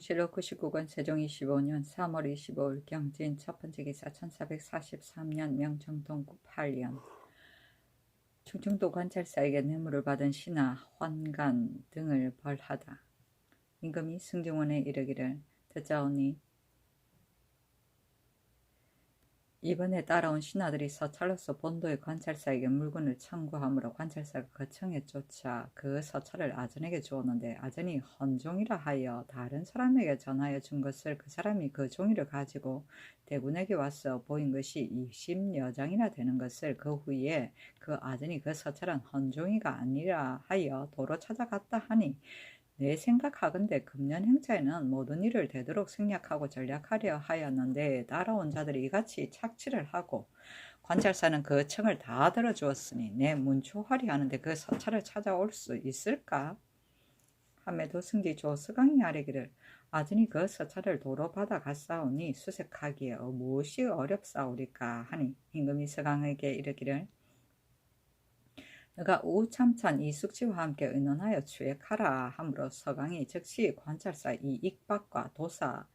실록 99권 세종 25년 3월 25일 경진 첫 번째 기사 1443년 명정동 8년 충청도 관찰사에게 뇌물을 받은 신하, 환관 등을 벌하다. 임금이 승정원에 이르기를 듣자오니 이번에 따라온 신하들이 서찰로서 본도의 관찰사에게 물건을 청구하므로 관찰사가 거청에 쫓아 그 서찰을 아전에게 주었는데 아전이 헌종이라 하여 다른 사람에게 전하여 준 것을 그 사람이 그 종이를 가지고 대군에게 와서 보인 것이 20여 장이나 되는 것을 그 후에 그 아전이 그 서찰은 헌종이가 아니라 하여 도로 찾아갔다 하니 내 생각하건대 금년 행차에는 모든 일을 되도록 생략하고 전략하려 하였는데 따라온 자들이 이같이 착취를 하고 관찰사는 그 청을 다 들어주었으니 내 문초하리 하는데 그 서찰을 찾아올 수 있을까? 함에도 승지 조서강이 아뢰기를 아전이 그 서찰을 도로 받아 갔사오니 수색하기에 무엇이 어렵사오리까 하니 임금이 서강에게 이르기를 너가 우참찬 이숙지와 함께 의논하여 추액하라 하므로 서강이 즉시 관찰사 이익박과 도사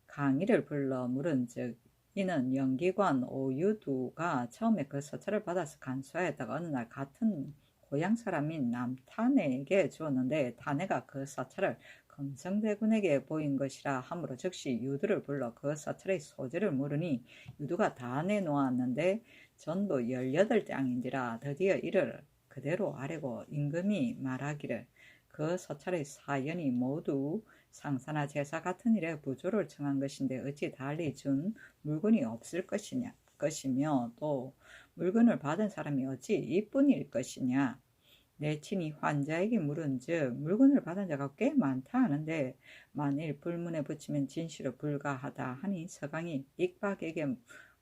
강의를 불러 물은즉 이는 영기관 오유두가 처음에 그 서찰을 받아서 간수하였다가 어느 날 같은 고향 사람인 남탄에게 주었는데 탄해가 그 서찰을 금성대군에게 보인 것이라 하므로 즉시 유두를 불러 그 서찰의 소재를 물으니 유두가 다 내놓았는데 전부 18장인지라 드디어 이를 그대로 아뢰고 임금이 말하기를 그 서찰의 사연이 모두 상사나 제사 같은 일에 부조를 청한 것인데 어찌 달리 준 물건이 없을 것이며 또 물건을 받은 사람이 어찌 이뿐일 것이냐. 내 친히 환자에게 물은즉 물건을 받은 자가 꽤 많다 하는데 만일 불문에 붙이면 진실로 불가하다 하니 서강이 익박에게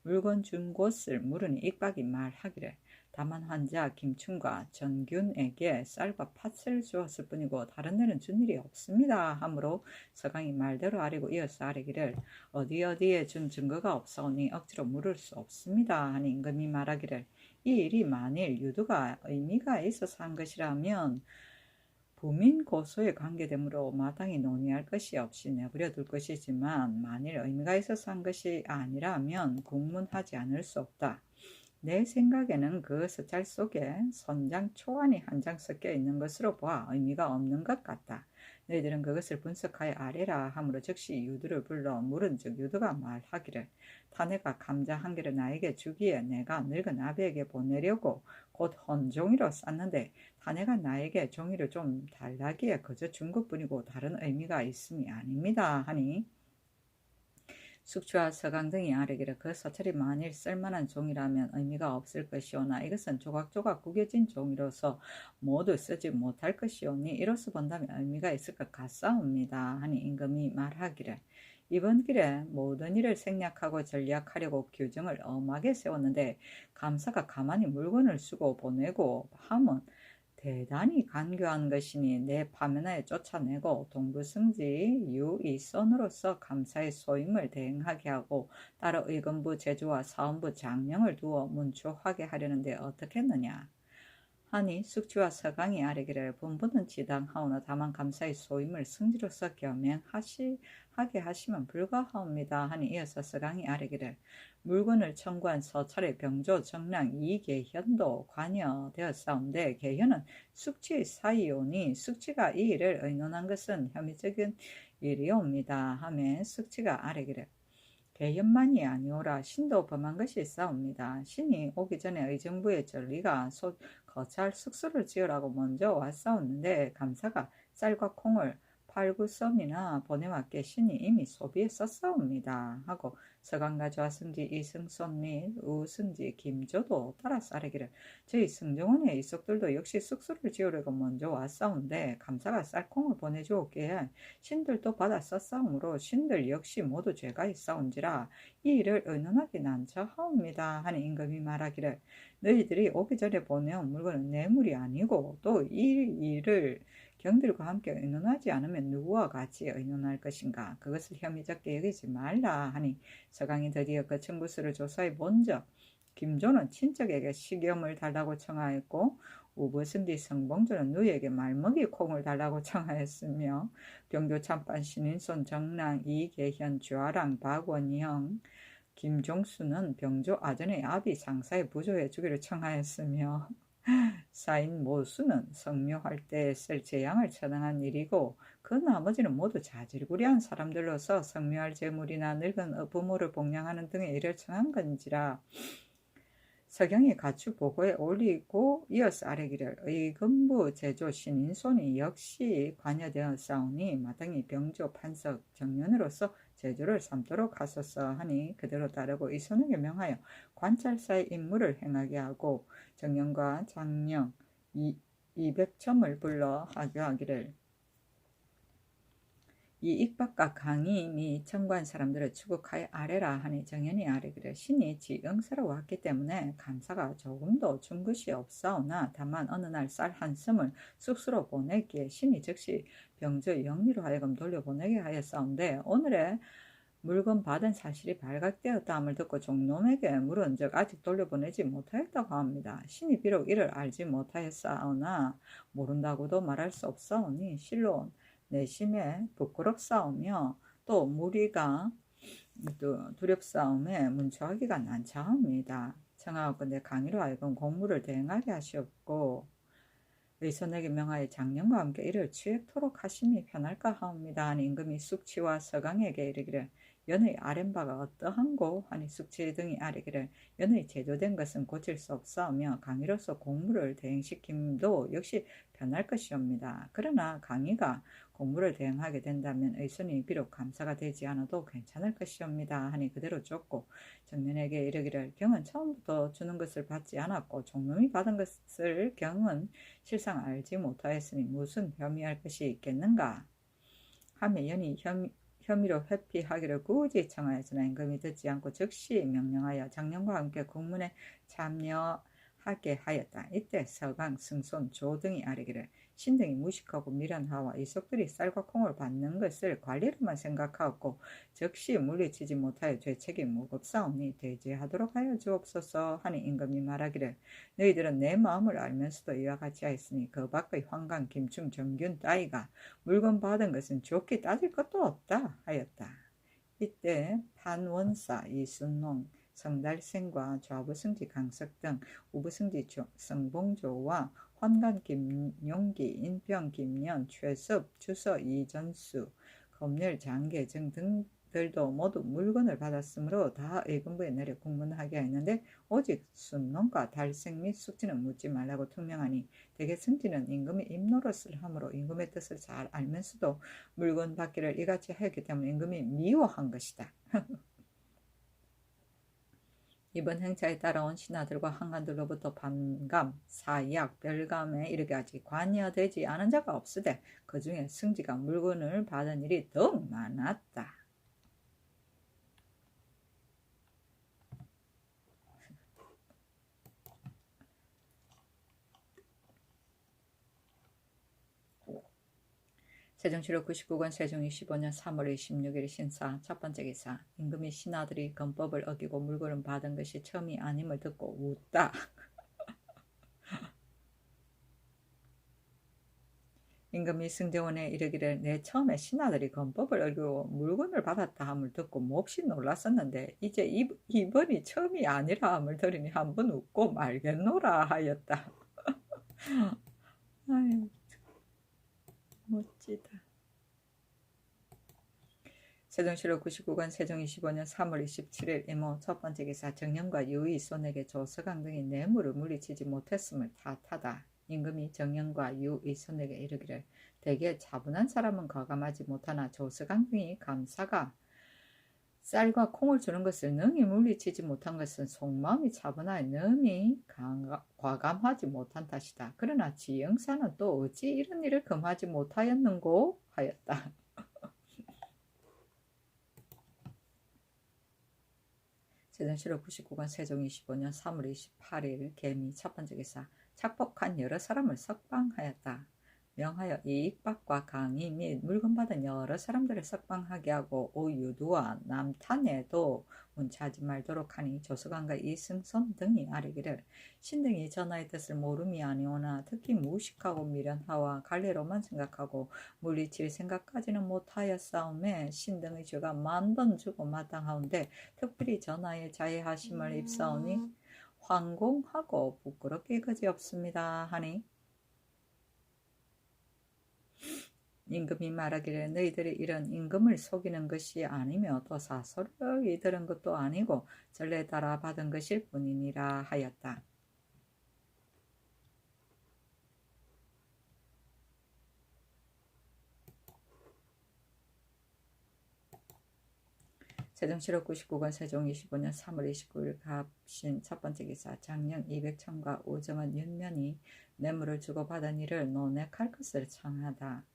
물건 준 곳을 물으니 익박이 말하기를 다만 환자 김춘과 전균에게 쌀과 팥을 주었을 뿐이고 다른 데는 준 일이 없습니다 하므로 서강이 말대로 아뢰고 이어서 아뢰기를 어디에 준 증거가 없사오니 억지로 물을 수 없습니다 하니 임금이 말하기를 이 일이 만일 유두가 의미가 있어서 한 것이라면 부민 고소에 관계되므로 마땅히 논의할 것이 없이 내버려 둘 것이지만 만일 의미가 있어서 한 것이 아니라면 국문하지 않을 수 없다. 내 생각에는 그 서찰 속에 선장 초안이 한 장 섞여 있는 것으로 보아 의미가 없는 것 같다. 너희들은 그것을 분석하여 아뢰라 하므로 즉시 유두를 불러 물은즉 유두가 말하기를 타네가 감자 한 개를 나에게 주기에 내가 늙은 아비에게 보내려고 곧 헌종이로 쌌는데 타네가 나에게 종이를 좀 달라기에 그저 준 것뿐이고 다른 의미가 있음이 아닙니다 하니 숙주와 서강 등이 아뢰기를 그 서찰이 만일 쓸만한 종이라면 의미가 없을 것이오나 이것은 조각조각 구겨진 종이로서 모두 쓰지 못할 것이오니 이로써 본다면 의미가 있을 것 같사옵니다 하니 임금이 말하기를 이번 길에 모든 일을 생략하고 전략하려고 규정을 엄하게 세웠는데 감사가 가만히 물건을 쓰고 보내고 함은 대단히 간교한 것이니 내 파면하에 쫓아내고 동부승지 유이선으로서 감사의 소임을 대행하게 하고 따로 의금부 제주와 사원부 장령을 두어 문초하게 하려는데 어떻겠느냐 하니 숙주와 서강이 아뢰기를 본부는 지당하오나 다만 감사의 소임을 승지로서 겸행하게 하시면 불가하옵니다 하니 이어서 서강이 아뢰기를 물건을 청구한 서찰의 병조 정랑 이계현도 관여되었사온데 계현은 숙지의 사이오니 숙지가 이 일을 의논한 것은 혐의적인 일이옵니다 하며 숙지가 아뢰기를 계현만이 아니오라 신도 범한 것이 있사옵니다. 신이 오기 전에 의정부의 전리가 거찰 숙소를 지으라고 먼저 왔사옵는데 감사가 쌀과 콩을 8구섬이나 보내왔기에 신이 이미 소비에 썼사옵니다 하고 서강가좌 승지 이승손 및 우승지 김조도 따라서 아뢰기를 저희 승정원의 이속들도 역시 숙소를 지으려고 먼저 왔사온데 감사가 쌀콩을 보내주었기에 신들도 받아 썼사오므로 신들 역시 모두 죄가 있사온지라 이 일을 의논하기 난처하옵니다 하니 임금이 말하기를 너희들이 오기 전에 보내온 물건은 뇌물이 아니고 또 이 일을 경들과 함께 의논하지 않으면 누구와 같이 의논할 것인가 그것을 혐의적게 여기지 말라 하니 서강이 드디어 그 청구서를 조사해 본적 김조는 친척에게 식염을 달라고 청하였고 우부승지 성봉조는 누이에게 말먹이 콩을 달라고 청하였으며 병조 참판 신인손 정랑 이계현 주아랑 박원영 김종수는 병조 아전의 아비 상사에 부조해 주기를 청하였으며 사인 모수는 성묘할 때 쓸 재양을 처당한 일이고 그 나머지는 모두 자질구레한 사람들로서 성묘할 재물이나 늙은 부모를 복양하는 등의 일을 청한 건지라. 서경이 가축 보고에 올리고 이어서 아래기를 의금부 제조 신인손이 역시 관여되었사오니 마땅히 병조 판석 정년으로서 제조를 삼도록 하소서 하니 그대로 따르고 이손에게 명하여 관찰사의 임무를 행하게 하고 정년과 장령 200첨을 불러 하교하기를 이 익박과 강의 및 청구한 사람들을 추국하여 아래라 하니 정연이 아래기를 신이 지응스러웠기 때문에 감사가 조금도 준 것이 없사오나 다만 어느 날 쌀 한 섬을 쑥수로 보내기에 신이 즉시 병조 영리로 하여금 돌려보내게 하였사온데 오늘의 물건 받은 사실이 발각되었다함을 듣고 종놈에게 물은즉 아직 돌려보내지 못하였다고 합니다. 신이 비록 이를 알지 못하였사오나 모른다고도 말할 수 없사오니 실로 내심에 부끄럽사오며 또 무리가 두렵사오에 문초하기가 난처합니다. 청하옵건대 강의로 하여금 공무를 대행하게 하시옵고 의손에게 명하여 장년과 함께 이를 취액토록 하심이 편할까 하옵니다. 하니 임금이 숙치와 서강에게 이르기를 연의 아랫바가 어떠한고 하니 숙치 등이 아뢰기를 연의 제조된 것은 고칠 수 없사오며 강의로서 공무를 대행시킴도 역시 편할 것이옵니다. 그러나 강의가 공무를 대행하게 된다면 의손이 비록 감사가 되지 않아도 괜찮을 것이옵니다. 하니 그대로 쫓고 정년에게 이르기를 경은 처음부터 주는 것을 받지 않았고 종놈이 받은 것을 경은 실상 알지 못하였으니 무슨 혐의할 것이 있겠는가 하며 연이 혐의로 회피하기를 굳이 청하였으나 임금이 듣지 않고 즉시 명령하여 장년과 함께 국문에 참여하게 하였다. 이때 서강, 승손, 조 등이 아뢰기를 신등이 무식하고 미련하와 이속들이 쌀과 콩을 받는 것을 관리로만 생각하였고 즉시 물리치지 못하여 죄책이 무겁사오니 대제하도록 하여 주옵소서 하니 임금이 말하기를 너희들은 내 마음을 알면서도 이와 같이 하였으니 그 밖의 황강, 김충, 정균 따위가 물건 받은 것은 좋게 따질 것도 없다 하였다. 이때 판원사 이순농 성달생과 좌부승지 강석 등 우부승지 성봉조와 환관 김용기, 인병 김연, 최섭, 주서 이전수, 검열 장계정 등들도 모두 물건을 받았으므로 다 의금부에 내려 국문하게 하였는데 오직 순농과 달생 및 숙지는 묻지 말라고 투명하니 대개 승지는 임금의 임노릇을 함으로 임금의 뜻을 잘 알면서도 물건 받기를 이같이 하였기 때문에 임금이 미워한 것이다. 이번 행차에 따라온 신하들과 한관들로부터 반감, 사약, 별감에 이르게 아직 관여되지 않은 자가 없으되 그 중에 승지가 물건을 받은 일이 더욱 많았다. 세종실록 99권 세종 25년 3월 26일 신사 첫 번째 기사 임금이 신하들이 건법을 어기고 물건을 받은 것이 처음이 아님을 듣고 웃다. 임금이 승정원에 이르기를 내 처음에 신하들이 건법을 어기고 물건을 받았다 함을 듣고 몹시 놀랐었는데 이제 이번이 처음이 아니라 함을 들으니 한번 웃고 말겠노라 하였다. 아유, 멋지다. 세종실록 99권 세종 25년 3월 27일 이모 첫 번째 기사 정년과 유의손에게 조서강 등이 뇌물을 물리치지 못했음을 탓하다. 임금이 정년과 유의손에게 이르기를 대개 차분한 사람은 거감하지 못하나 조서강 등이 감사가 쌀과 콩을 주는 것을 능히 물리치지 못한 것은 속마음이 차분하여 능히 과감하지 못한 탓이다. 그러나 지영사는 또 어찌 이런 일을 금하지 못하였는고 하였다. 세종실록 99권 세종 25년 3월 28일 개미 첫 번째 기사 착복한 여러 사람을 석방하였다. 명하여 이익박과 강의 및 물건 받은 여러 사람들을 석방하게 하고 오유두와 남탄에도 문체하지 말도록 하니 조서관과 이승손 등이 아뢰기를 신등이 전하의 뜻을 모름이 아니오나 특히 무식하고 미련하와 관례로만 생각하고 물리칠 생각까지는 못하였사오매 신등의 죄가 만번 주고 마땅하온데 특별히 전하의 자애하심을 입사오니 황공하고 부끄럽게 그지없습니다 하니 임금이 말하기를 너희들이 이런 임금을 속이는 것이 아니며 또 사설을 들은 것도 아니고 전례 따라 받은 것일 뿐이니라 하였다. 세종실록 99권 세종 25년 3월 29일 갑신 첫번째 기사 장령 200천과 오정원 윤면이 뇌물을 주고받은 일을 논액할 것을 청하다.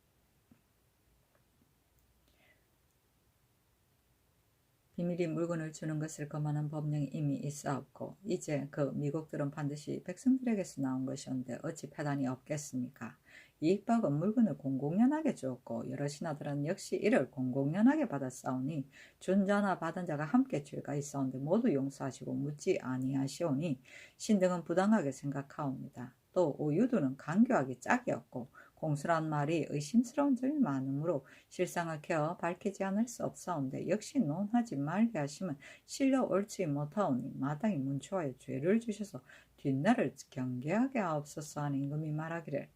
비밀이 물건을 주는 것을 검하는 법령이 이미 있사옵고 이제 그 미국들은 반드시 백성들에게서 나온 것이온데 어찌 패단이 없겠습니까? 이익박은 물건을 공공연하게 주었고 여러 신하들은 역시 이를 공공연하게 받았사오니 준 자나 받은 자가 함께 죄가 있사온데 모두 용서하시고 묻지 아니하시오니 신등은 부당하게 생각하옵니다. 또 오유두는 간교하기 짝이었고 공수란 말이 의심스러운 점이 많으므로 실상을 케어 밝히지 않을 수 없사온데 역시 논하지 말게 하시면 실려 옳지 못하오니 마땅히 문초하여 죄를 주셔서 뒷날을 경계하게 하옵소서 하는 임금이 말하기를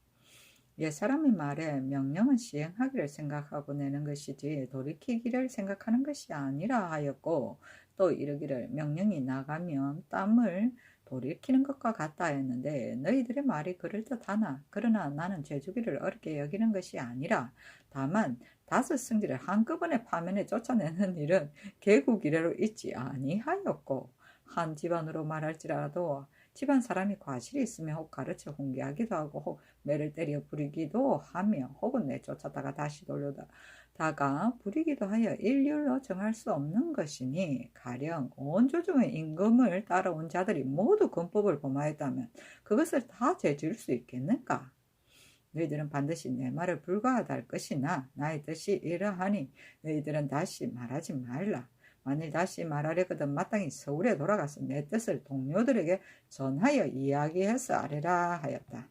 옛사람의 말에 명령은 시행하기를 생각하고 내는 것이지 돌이키기를 생각하는 것이 아니라 하였고 또 이르기를 명령이 나가면 땀을 돌이키는 것과 같다 했는데 너희들의 말이 그럴듯하나 그러나 나는 죄주기를 어렵게 여기는 것이 아니라 다만 다섯 승지를 한꺼번에 파면에 쫓아내는 일은 개국 이래로 있지 아니하였고 한 집안으로 말할지라도 집안 사람이 과실이 있으면 혹 가르쳐 훈계하기도 하고 혹 매를 때려 부리기도 하며 혹은 내쫓았다가 다시 돌려다가 부리기도 하여 일률로 정할 수 없는 것이니 가령 온 조정의 임금을 따라온 자들이 모두 금법을 범하였다면 그것을 다 죄지을 수 있겠는가? 너희들은 반드시 내 말을 불가하다 할 것이나 나의 뜻이 이러하니 너희들은 다시 말하지 말라. 만일 다시 말하려거든 마땅히 서울에 돌아가서 내 뜻을 동료들에게 전하여 이야기해서 아뢰라 하였다.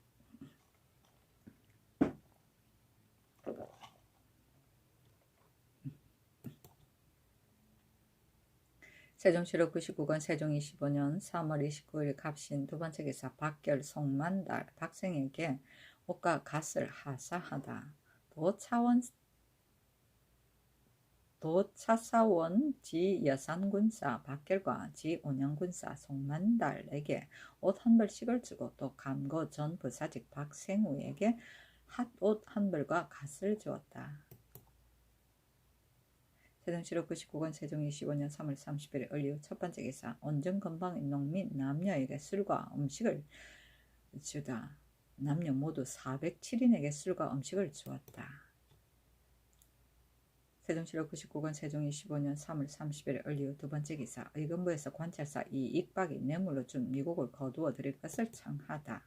세종실록 99권 세종 25년 3월 29일 갑신 두번째 기사 박결 송만달 박생에게 옷과 갓을 하사하다. 도차사원 지 여산군사 박결과 지 온양군사 송만달에게 옷 한 벌씩을 주고 또 감고 전 부사직 박생우에게 핫옷 한 벌과 갓을 주었다. 세종실록 99권 세종 25년 3월 30일 을류 첫번째 기사 온정건방의 농민 남녀에게 술과 음식을 주다. 남녀 모두 407인에게 술과 음식을 주었다. 세종실록 99권 세종 25년 3월 30일 을류 두번째 기사 의금부에서 관찰사 이익박이 뇌물로 준 미국을 거두어 드릴 것을 청하다.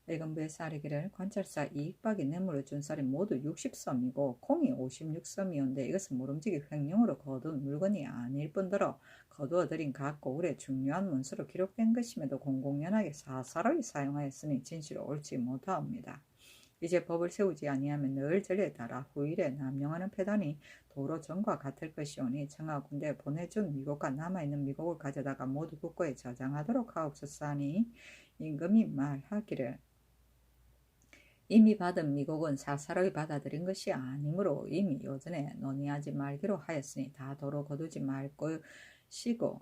의금부에서 아뢰기를 관찰사 이익박이 뇌물을 준 쌀이 모두 60섬이고 콩이 56섬이온데 이것은 모름지기 횡령으로 거둔 물건이 아닐 뿐더러 거두어 들인 각 고을에 중요한 문서로 기록된 것임에도 공공연하게 사사로이 사용하였으니 진실로 옳지 못하옵니다. 이제 법을 세우지 아니하면 늘 전례에 따라 후일에 남용하는 패단이 도로 전과 같을 것이오니 청하 군대에 보내준 미국과 남아있는 미국을 가져다가 모두 국고에 저장하도록 하옵소서 하니 임금이 말하기를 이미 받은 미국은 사사로이 받아들인 것이 아니므로 이미 요전에 논의하지 말기로 하였으니 다 도로 거두지 말 것이고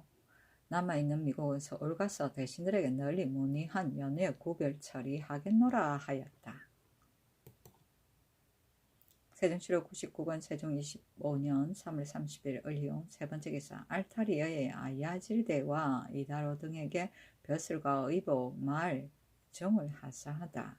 남아있는 미국은 서울 가서 대신들에게 널리 문의한 연후에 구별 처리하겠노라 하였다. 세종실록 99권 세종 25년 3월 30일 을류 세번째 기사 알타리아의 아야질대와 이다로 등에게 벼슬과 의복, 말, 정을 하사하다.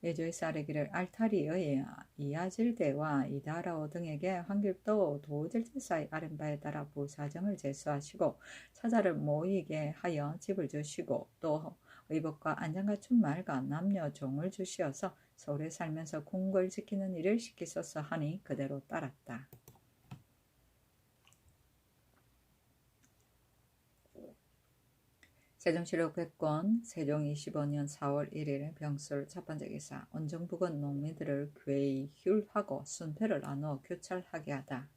예조에서 아뢰기를 알타리아의 이야질대와 이다라오 등에게 황길도 도질제사의 아랫바에 따라 부사정을 제수하시고 처자를 모이게 하여 집을 주시고 또 의복과 안장갖춘 말과 남녀 종을 주시어서 서울에 살면서 궁궐 지키는 일을 시키소서 하니 그대로 따랐다. 세종시록 100권 세종 25년 4월 1일 병술 첫 번째 기사 원정북은 농민들을 괴휼하고 순패를 나누어 교찰하게 하다.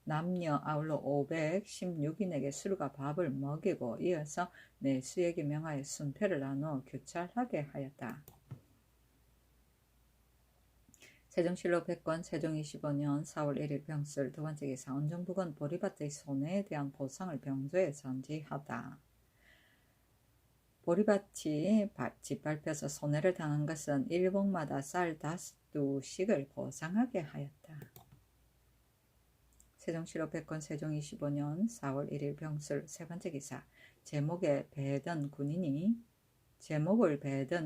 남녀 아울러 516인에게 술과 밥을 먹이고 이어서 내수에게 명하여 순패를 나누어 교찰하게 하였다. 세종실록 100권 세종 25년 4월 1일 병술 두 번째 기사 원정북은 보리밭의 손해에 대한 보상을 병조에 전지하다. 보리밭이 짓밟혀서 손해를 당한 것은 일봉마다 쌀 5두씩을 보상하게 하였다. 세종실록 100권 세종 25년 4월 1일 병술 세 번째 기사 제목을 베던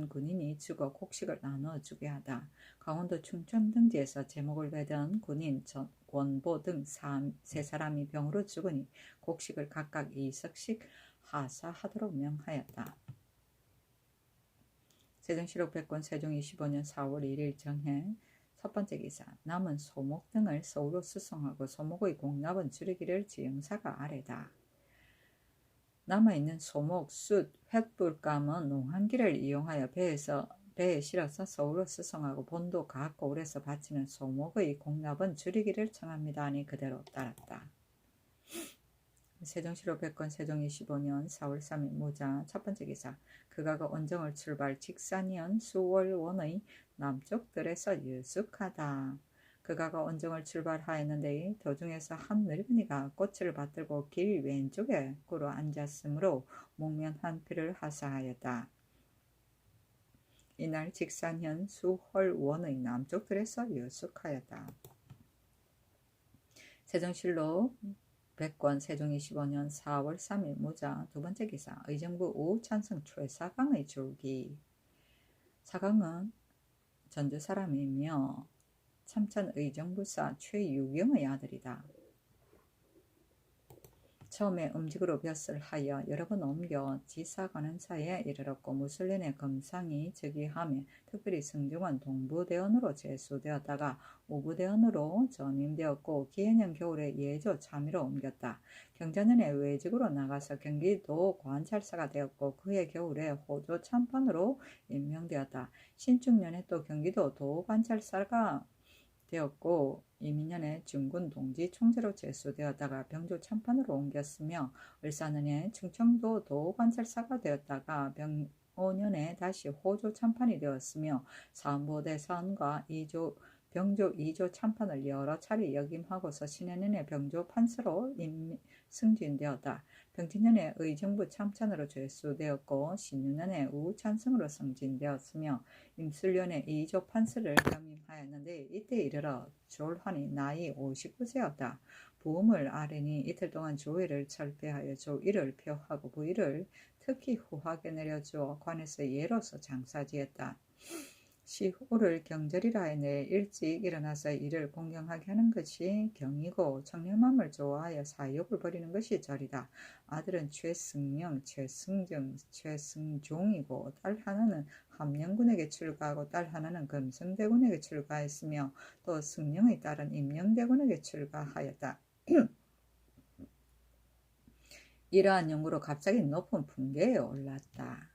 군인이 죽어 곡식을 나누어 주게 하다. 강원도 충청 등지에서 제목을 베던 군인 권보 등 세 사람이 병으로 죽으니 곡식을 각각 2석씩 하사하도록 명하였다. 세종실록 100권 세종 25년 4월 1일 정해 첫 번째 기사 남은 소목 등을 서울로 수송하고 소목의 공납은 줄이기를 지형사가 아래다. 남아있는 소목, 숯, 횃불감은 농한기를 이용하여 배에 실어서 서울로 수송하고 본도 각 고을에서 바치는 소목의 공납은 줄이기를 청합니다 하니 그대로 따랐다. 세종실록 100권 세종 25년 4월 3일 무자 첫 번째 기사 그가가 원정을 출발 직산이언 수월원의 남쪽들에서 유숙하다. 그가가 원정을 출발하였는데 도중에서 한 늙은이가 꽃을 받들고 길 왼쪽에 꿇어 앉았으므로 목면 한 피를 하사하였다. 이날 직산현 수월원의 남쪽들에서 유숙하였다. 세종실록 100권 세종 25년 4월 3일 무자 두 번째 기사 의정부 우찬성 최사강의 줄기 사강은 전주 사람이며 참천 의정부사 최유경의 아들이다. 처음에 음직으로 벼슬 하여 여러 번 옮겨 지사관원사에 이르렀고 무술년에 검상이 즉위하며 특별히 승중원 동부대원으로 제수되었다가 우부대원으로 전임되었고 기해년 겨울에 예조 참의로 옮겼다. 경자년에 외직으로 나가서 경기도 관찰사가 되었고 그해 겨울에 호조 참판으로 임명되었다. 신축년에 또 경기도 도관찰사가 되었고 이민년에 중군 동지 총재로 제수되었다가 병조 참판으로 옮겼으며 을사년에 충청도 도관찰사가 되었다가 병오년에 다시 호조 참판이 되었으며 사원보대사원과 병조 2조 참판을 여러 차례 역임하고서 신해년에 병조 판서로 승진되었다. 병진년에 의정부 참찬으로 제수되었고 신유년에 우찬성으로 승진되었으며 임술년에 2조 판서를 겸임하였는데 이때 이르러 졸환이 나이 59세였다. 부음을 아뢰니 이틀 동안 조의를 철폐하여 조1을 표하고 부의를 특히 후하게 내려주어 관에서 예로서 장사지었다. 시호를 경절이라 하여 일찍 일어나서 이를 공경하게 하는 것이 경이고 청렴함을 좋아하여 사욕을 버리는 것이 절이다. 아들은 최승명, 최승정, 최승종이고 딸 하나는 함령군에게 출가하고 딸 하나는 금성대군에게 출가했으며 또 승령의 딸은 임령대군에게 출가하였다. 이러한 연구로 갑자기 높은 풍계에 올랐다.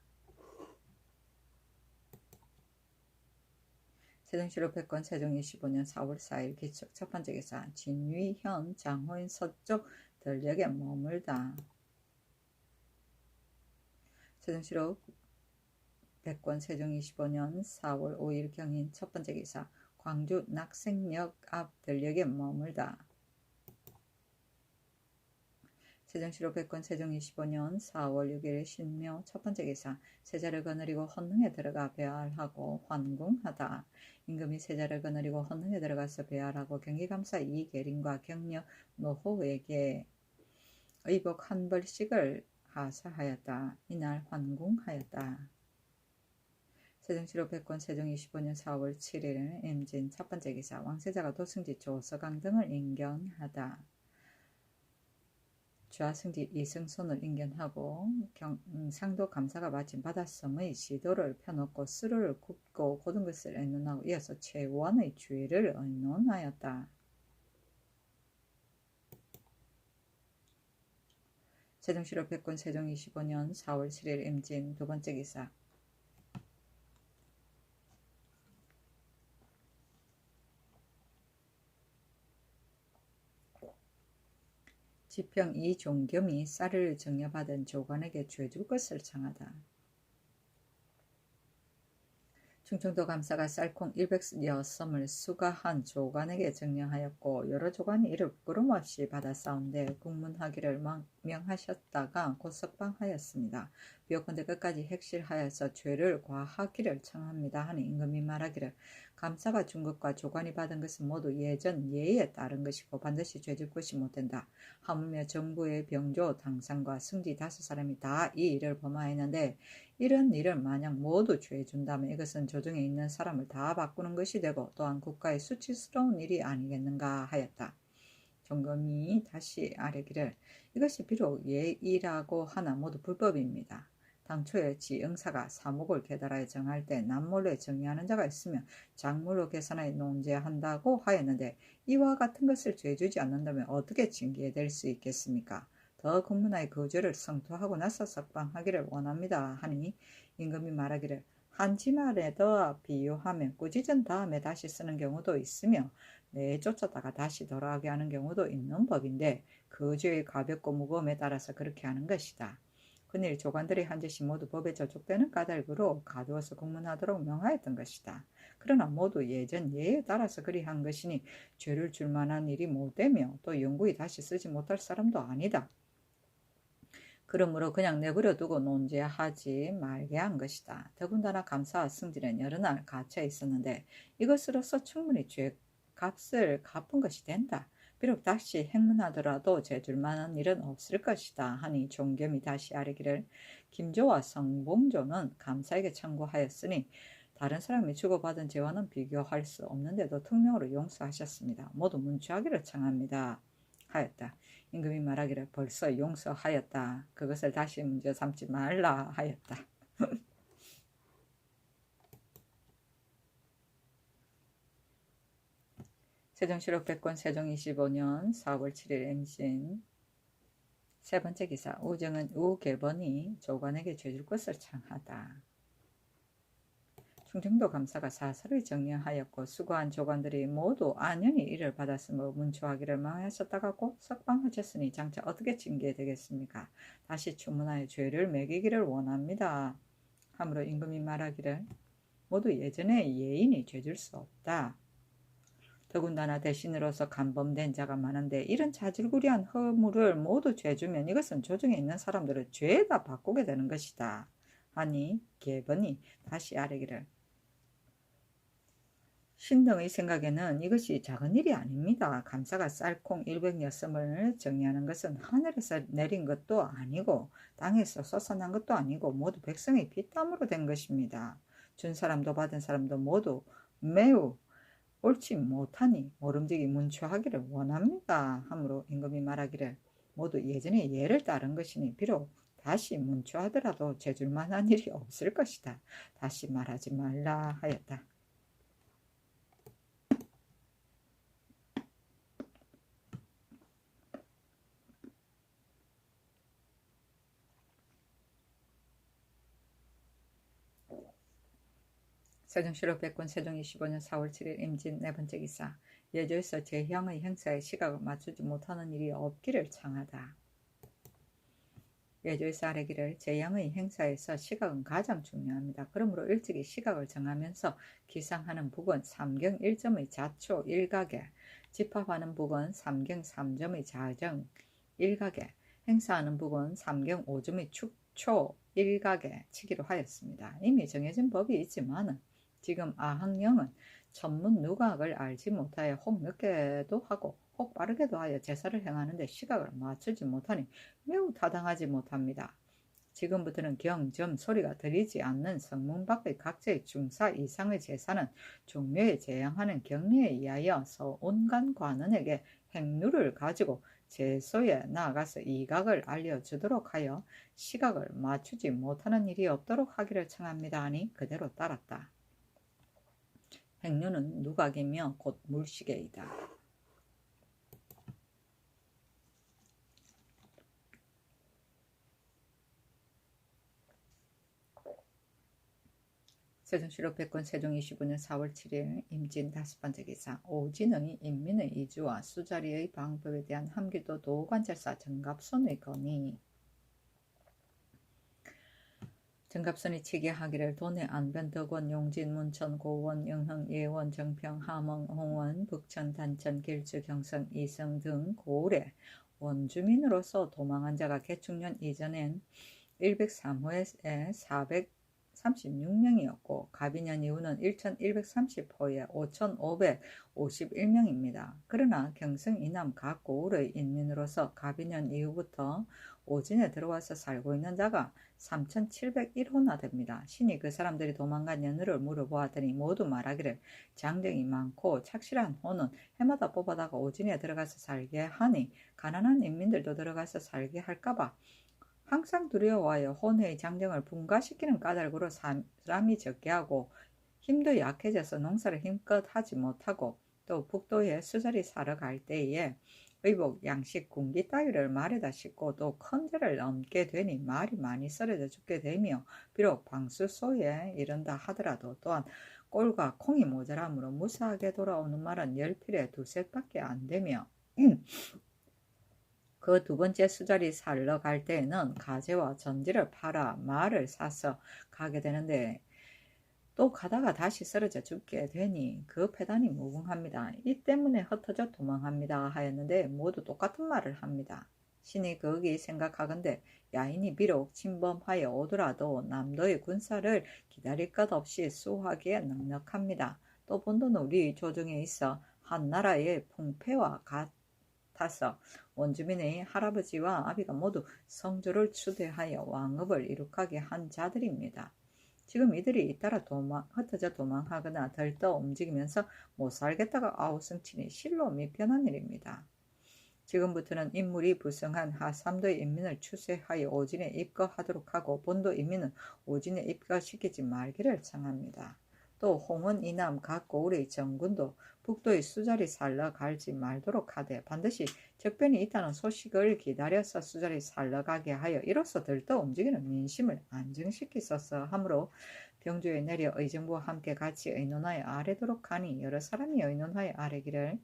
세종실록 100권 세종 25년 4월 4일 기축 첫 번째 기사 진위현 장호인 서쪽 들녘에 머물다. 세종실록 100권 세종 25년 4월 5일 경인 첫 번째 기사 광주 낙생역 앞 들녘에 머물다. 세종실록 100권 세종 25년 4월 6일 신묘 첫 번째 기사 세자를 거느리고 헌흥에 들어가 배알하고 환궁하다. 임금이 세자를 거느리고 헌흥에 들어가서 배알하고 경기감사 이계린과 격려 노호에게 의복 한 벌씩을 하사하였다. 이날 환궁하였다. 세종실록 100권 세종 25년 4월 7일 임진 첫 번째 기사 왕세자가 도승지 조서강 등을 인견하다. 좌승지 이승손을 인견하고 상도 감사가 마친 바닷섬의 지도를 펴놓고 수를 굽고 고든 것을 의논하고 이어서 최원의 주의를 의논하였다. 세종시로 백군 세종 25년 4월 7일 임진 두 번째 기사. 지평 이종겸이 쌀을 증여받은 조관에게 죄줄 것을 청하다. 충청도 감사가 쌀콩 100여 섬을 수가한 조관에게 증여하였고 여러 조관이 이를 부끄럼없이 받아 싸운데 국문하기를 명하셨다가 곧 석방하였습니다. 비옥컨대 끝까지 핵실하여서 죄를 과하기를 청합니다 하니 임금이 말하기를 감사가 준 것과 조관이 받은 것은 모두 예전 예에 따른 것이고 반드시 죄질 것이 못된다. 하물며 정부의 병조 당상과 승지 5사람이 다 이 일을 범하였는데 이런 일을 만약 모두 죄준다면 이것은 조정에 있는 사람을 다 바꾸는 것이 되고 또한 국가의 수치스러운 일이 아니겠는가 하였다. 종검이 다시 아뢰기를 이것이 비록 예의라고 하나 모두 불법입니다. 당초에 지응사가 사목을 계달하여 정할 때 남몰래 정의하는 자가 있으면 작물로 계산하여 논제한다고 하였는데 이와 같은 것을 죄주지 않는다면 어떻게 징계될 수 있겠습니까? 더 국문화의 거절을 성토하고 나서 석방하기를 원합니다 하니 임금이 말하기를 한지말에 더 비유하면 꾸짖은 다음에 다시 쓰는 경우도 있으며 내쫓았다가 다시 돌아가게 하는 경우도 있는 법인데 그 죄의 가볍고 무거움에 따라서 그렇게 하는 것이다. 그일 조관들이 한 짓이 모두 법에 저촉되는 까닭으로 가두어서 국문하도록 명하였던 것이다. 그러나 모두 예전 예에 따라서 그리한 것이니 죄를 줄 만한 일이 못되며 또 영구히 다시 쓰지 못할 사람도 아니다. 그러므로 그냥 내버려 두고 논제하지 말게 한 것이다. 더군다나 감사와 승진은 여러 날 갇혀 있었는데 이것으로서 충분히 죄값을 갚은 것이 된다. 비록 다시 행문하더라도 죄줄 만한 일은 없을 것이다 하니 종겸이 다시 아뢰기를 김조와 성봉조는 감사에게 청구하였으니 다른 사람이 주고받은 죄와는 비교할 수 없는데도 특명으로 용서하셨습니다. 모두 문취하기를 청합니다 하였다. 임금이 말하기를 벌써 용서하였다. 그것을 다시 문제 삼지 말라 하였다. 세종시록 백권 세종 25년 4월 7일 임신 세 번째 기사. 우정은 우계번이 조관에게 죄줄 것을 청하다. 충청도 감사가 사설을 정리하였고 수고한 조관들이 모두 안연히 이를 받았으므로 문초하기를 망하셨다가 곧 석방하셨으니 장차 어떻게 징계되겠습니까? 다시 추문하여 죄를 매기기를 원합니다. 하므로 임금이 말하기를 모두 예전의 예인이 죄줄 수 없다. 더군다나 대신으로서 간범된 자가 많은데 이런 자질구리한 허물을 모두 죄주면 이것은 조정에 있는 사람들을 죄에다 바꾸게 되는 것이다. 하니 계번이 다시 아뢰기를 신등의 생각에는 이것이 작은 일이 아닙니다. 감사가 쌀콩 100여 섬을 정리하는 것은 하늘에서 내린 것도 아니고 땅에서 솟아난 것도 아니고 모두 백성의 피땀으로 된 것입니다. 준 사람도 받은 사람도 모두 매우 옳지 못하니 모름지기 문초하기를 원합니다. 하므로 임금이 말하기를 모두 예전의 예를 따른 것이니 비록 다시 문초하더라도 죄줄 만한 일이 없을 것이다. 다시 말하지 말라 하였다. 세종시록 백군 세종 25년 4월 7일 임진 네 번째 기사. 예조에서 제형의 행사에 시각을 맞추지 못하는 일이 없기를 청하다. 예조에서 아뢰기를 제형의 행사에서 시각은 가장 중요합니다. 그러므로 일찍이 시각을 정하면서 기상하는 북은 3경 1점의 자초 1각에 집합하는 북은 3경 3점의 자정 1각에 행사하는 북은 3경 5점의 축초 1각에 치기로 하였습니다. 이미 정해진 법이 있지만 지금 아항령은 천문 누각을 알지 못하여 혹 늦게도 하고 혹 빠르게도 하여 제사를 행하는데 시각을 맞추지 못하니 매우 타당하지 못합니다. 지금부터는 경점 소리가 들리지 않는 성문 밖의 각자의 중사 이상의 제사는 종묘에 제향하는 경례에 의하여 서온간 관원에게 행루를 가지고 제소에 나아가서 이각을 알려주도록 하여 시각을 맞추지 못하는 일이 없도록 하기를 청합니다 하니 그대로 따랐다. 행루는 누각이며 곧 물시계이다. 세종시록 백권 세종 25년 4월 7일 임진 5번째 기사 오진흥이 인민의 이주와 수자리의 방법에 대한 함기도 도관찰사 정갑손의 건의. 정갑손이 치기하기를 도내 안변 덕원 용진 문천 고원 영흥 예원 정평 함흥 홍원 북천 단천 길주 경성 이성 등 고을에 원주민으로서 도망한 자가 개축년 이전엔 103호에 436명이었고 가비년 이후는 1130호에 5551명입니다. 그러나 경성 이남 각 고을의 인민으로서 가비년 이후부터 오진에 들어와서 살고 있는 자가 3701호나 됩니다. 신이 그 사람들이 도망간 연유를 물어보았더니 모두 말하기를 장정이 많고 착실한 호는 해마다 뽑아다가 오진에 들어가서 살게 하니 가난한 인민들도 들어가서 살게 할까봐 항상 두려워하여 혼의 장정을 분가시키는 까닭으로 사람이 적게 하고 힘도 약해져서 농사를 힘껏 하지 못하고 또 북도에 수자리 사러 갈 때에 의복, 양식, 군기 따위를 말에다 싣고 또 컨대를 넘게 되니 말이 많이 썰어져 죽게 되며 비록 방수소에 이른다 하더라도 또한 꼴과 콩이 모자라므로 무사하게 돌아오는 말은 10필에 2셋밖에 안 되며 그 두 번째 수자리 살러 갈 때에는 가재와 전지를 팔아 말을 사서 가게 되는데 또 가다가 다시 쓰러져 죽게 되니 그 패단이 무궁합니다. 이 때문에 흩어져 도망합니다 하였는데 모두 똑같은 말을 합니다. 신이 거기 생각하건대 야인이 비록 침범하여 오더라도 남도의 군사를 기다릴 것 없이 수하기에 넉넉합니다. 또 본도는 우리 조정에 있어 한 나라의 풍패와 같아서 원주민의 할아버지와 아비가 모두 성조를 추대하여 왕업을 이룩하게 한 자들입니다. 지금 이들이 잇따라 흩어져 도망하거나 들떠 움직이면서 못 살겠다가 아우성치니 실로 미편한 일입니다. 지금부터는 인물이 부성한 하삼도의 인민을 추세하여 오진에 입거하도록 하고 본도 인민은 오진에 입거시키지 말기를 청합니다. 또 홍원 이남 각 고을의 정군도 북도의 수자리 살러 갈지 말도록 하되 반드시 적변이 있다는 소식을 기다려서 수자리 살러 가게 하여 이로써 들떠 움직이는 민심을 안정시키소서 하므로 병조에 내려 의정부와 함께 같이 의논하여 아래도록 하니 여러 사람이 의논하여 아래기를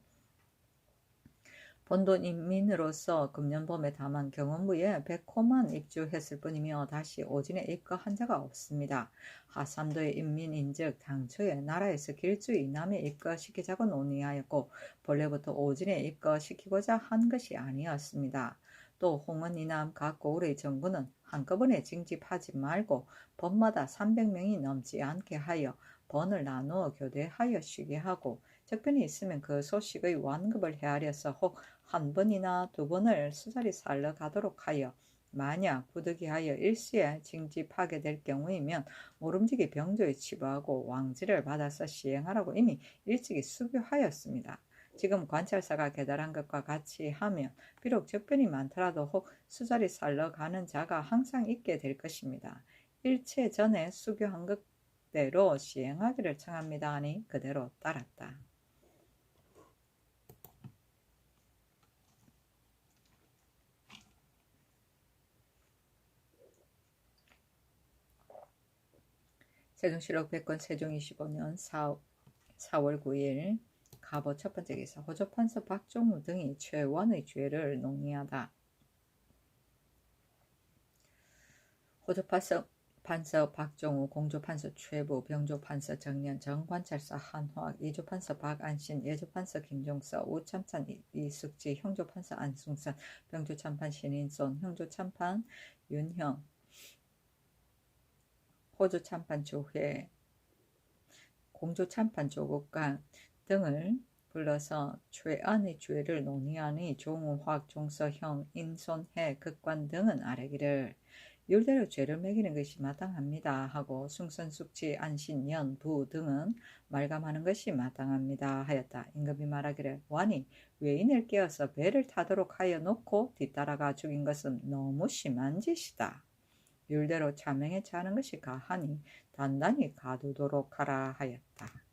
본도 인민으로서 금년봄에 다만 경원부에 100호만 입주했을 뿐이며 다시 오진에 입거한 자가 없습니다. 하삼도의 인민인즉 당초에 나라에서 길주 이남에 입거시키자고 논의하였고 본래부터 오진에 입거시키고자 한 것이 아니었습니다. 또 홍은 이남 각 고을의 정부는 한꺼번에 징집하지 말고 번마다 300명이 넘지 않게 하여 번을 나누어 교대하여 쉬게 하고 적변이 있으면 그 소식의 완급을 헤아려서 혹 한 번이나 두 번을 수자리 살러 가도록 하여 만약 부득이하여 일시에 징집하게 될 경우이면 모름지기 병조에 치부하고 왕지를 받아서 시행하라고 이미 일찍이 수교하였습니다. 지금 관찰사가 계달한 것과 같이 하면 비록 적변이 많더라도 혹 수자리 살러 가는 자가 항상 있게 될 것입니다. 일체 전에 수교한 것대로 시행하기를 청합니다 하니 그대로 따랐다. 세종시록 백권 세종 25년 4월 9일 갑오 첫 번째 기사 호조판서 박종우 등이 최원의 죄를 논의하다. 호조판서 박종우, 공조판서 최부, 병조판서 정년, 정관찰사 한화학, 이조판서 박안신, 예조판서 김종서, 우참판 이숙지, 형조판서 안승선, 병조참판 신인손, 형조참판 윤형, 호조참판 조회, 공조참판 조국관 등을 불러서 최안의 죄를 논의하니 종우학, 종서형, 인손해, 극관 등은 아래기를 율대로 죄를 매기는 것이 마땅합니다 하고 숭선숙지 안신 연 부 등은 말감하는 것이 마땅합니다 하였다. 임금이 말하기를 왕이 외인을 깨어서 배를 타도록 하여 놓고 뒤따라가 죽인 것은 너무 심한 짓이다. 율대로 자명에 차는 것이 가하니 단단히 가두도록 하라 하였다.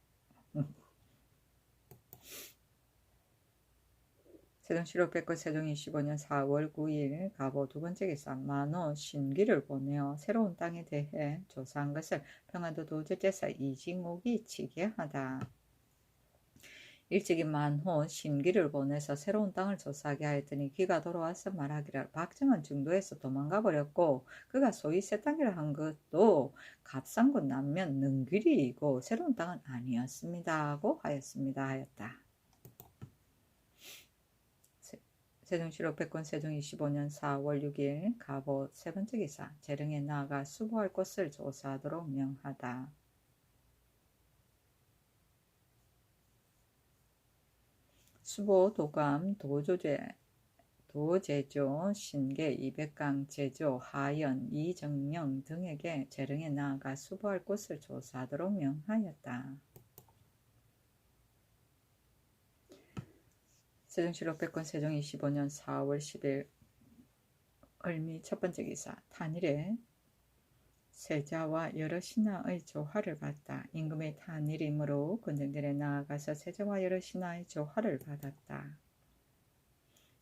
세종실록 백거 세종 25년 4월 9일 가보 두 번째 기사 만호 신기를 보내어 새로운 땅에 대해 조사한 것을 평안도 도제제사 이징옥이 치게하다. 일찍이 만호 신기를 보내서 새로운 땅을 조사하게 하였더니 귀가 돌아와서 말하기를 박정은 중도에서 도망가 버렸고 그가 소위 새 땅이라 한 것도 갑상군 남면 능귀리이고 새로운 땅은 아니었습니다 하고 하였습니다 하였다. 세종실록 백권 세종 25년 4월 6일 가보 세 번째 기사 재릉에 나아가 수보할 곳을 조사하도록 명하다. 수보 도감 도제조 신계 200강 제조 하연 이정령 등에게 재릉에 나아가 수보할 곳을 조사하도록 명하였다. 세종실록 백권 세종 25년 4월 10일 을미 첫 번째 기사 탄일에 세자와 여러 신하의 조화를 받다. 임금의 탄일이므로 군정들에 나아가서 세자와 여러 신하의 조화를 받았다.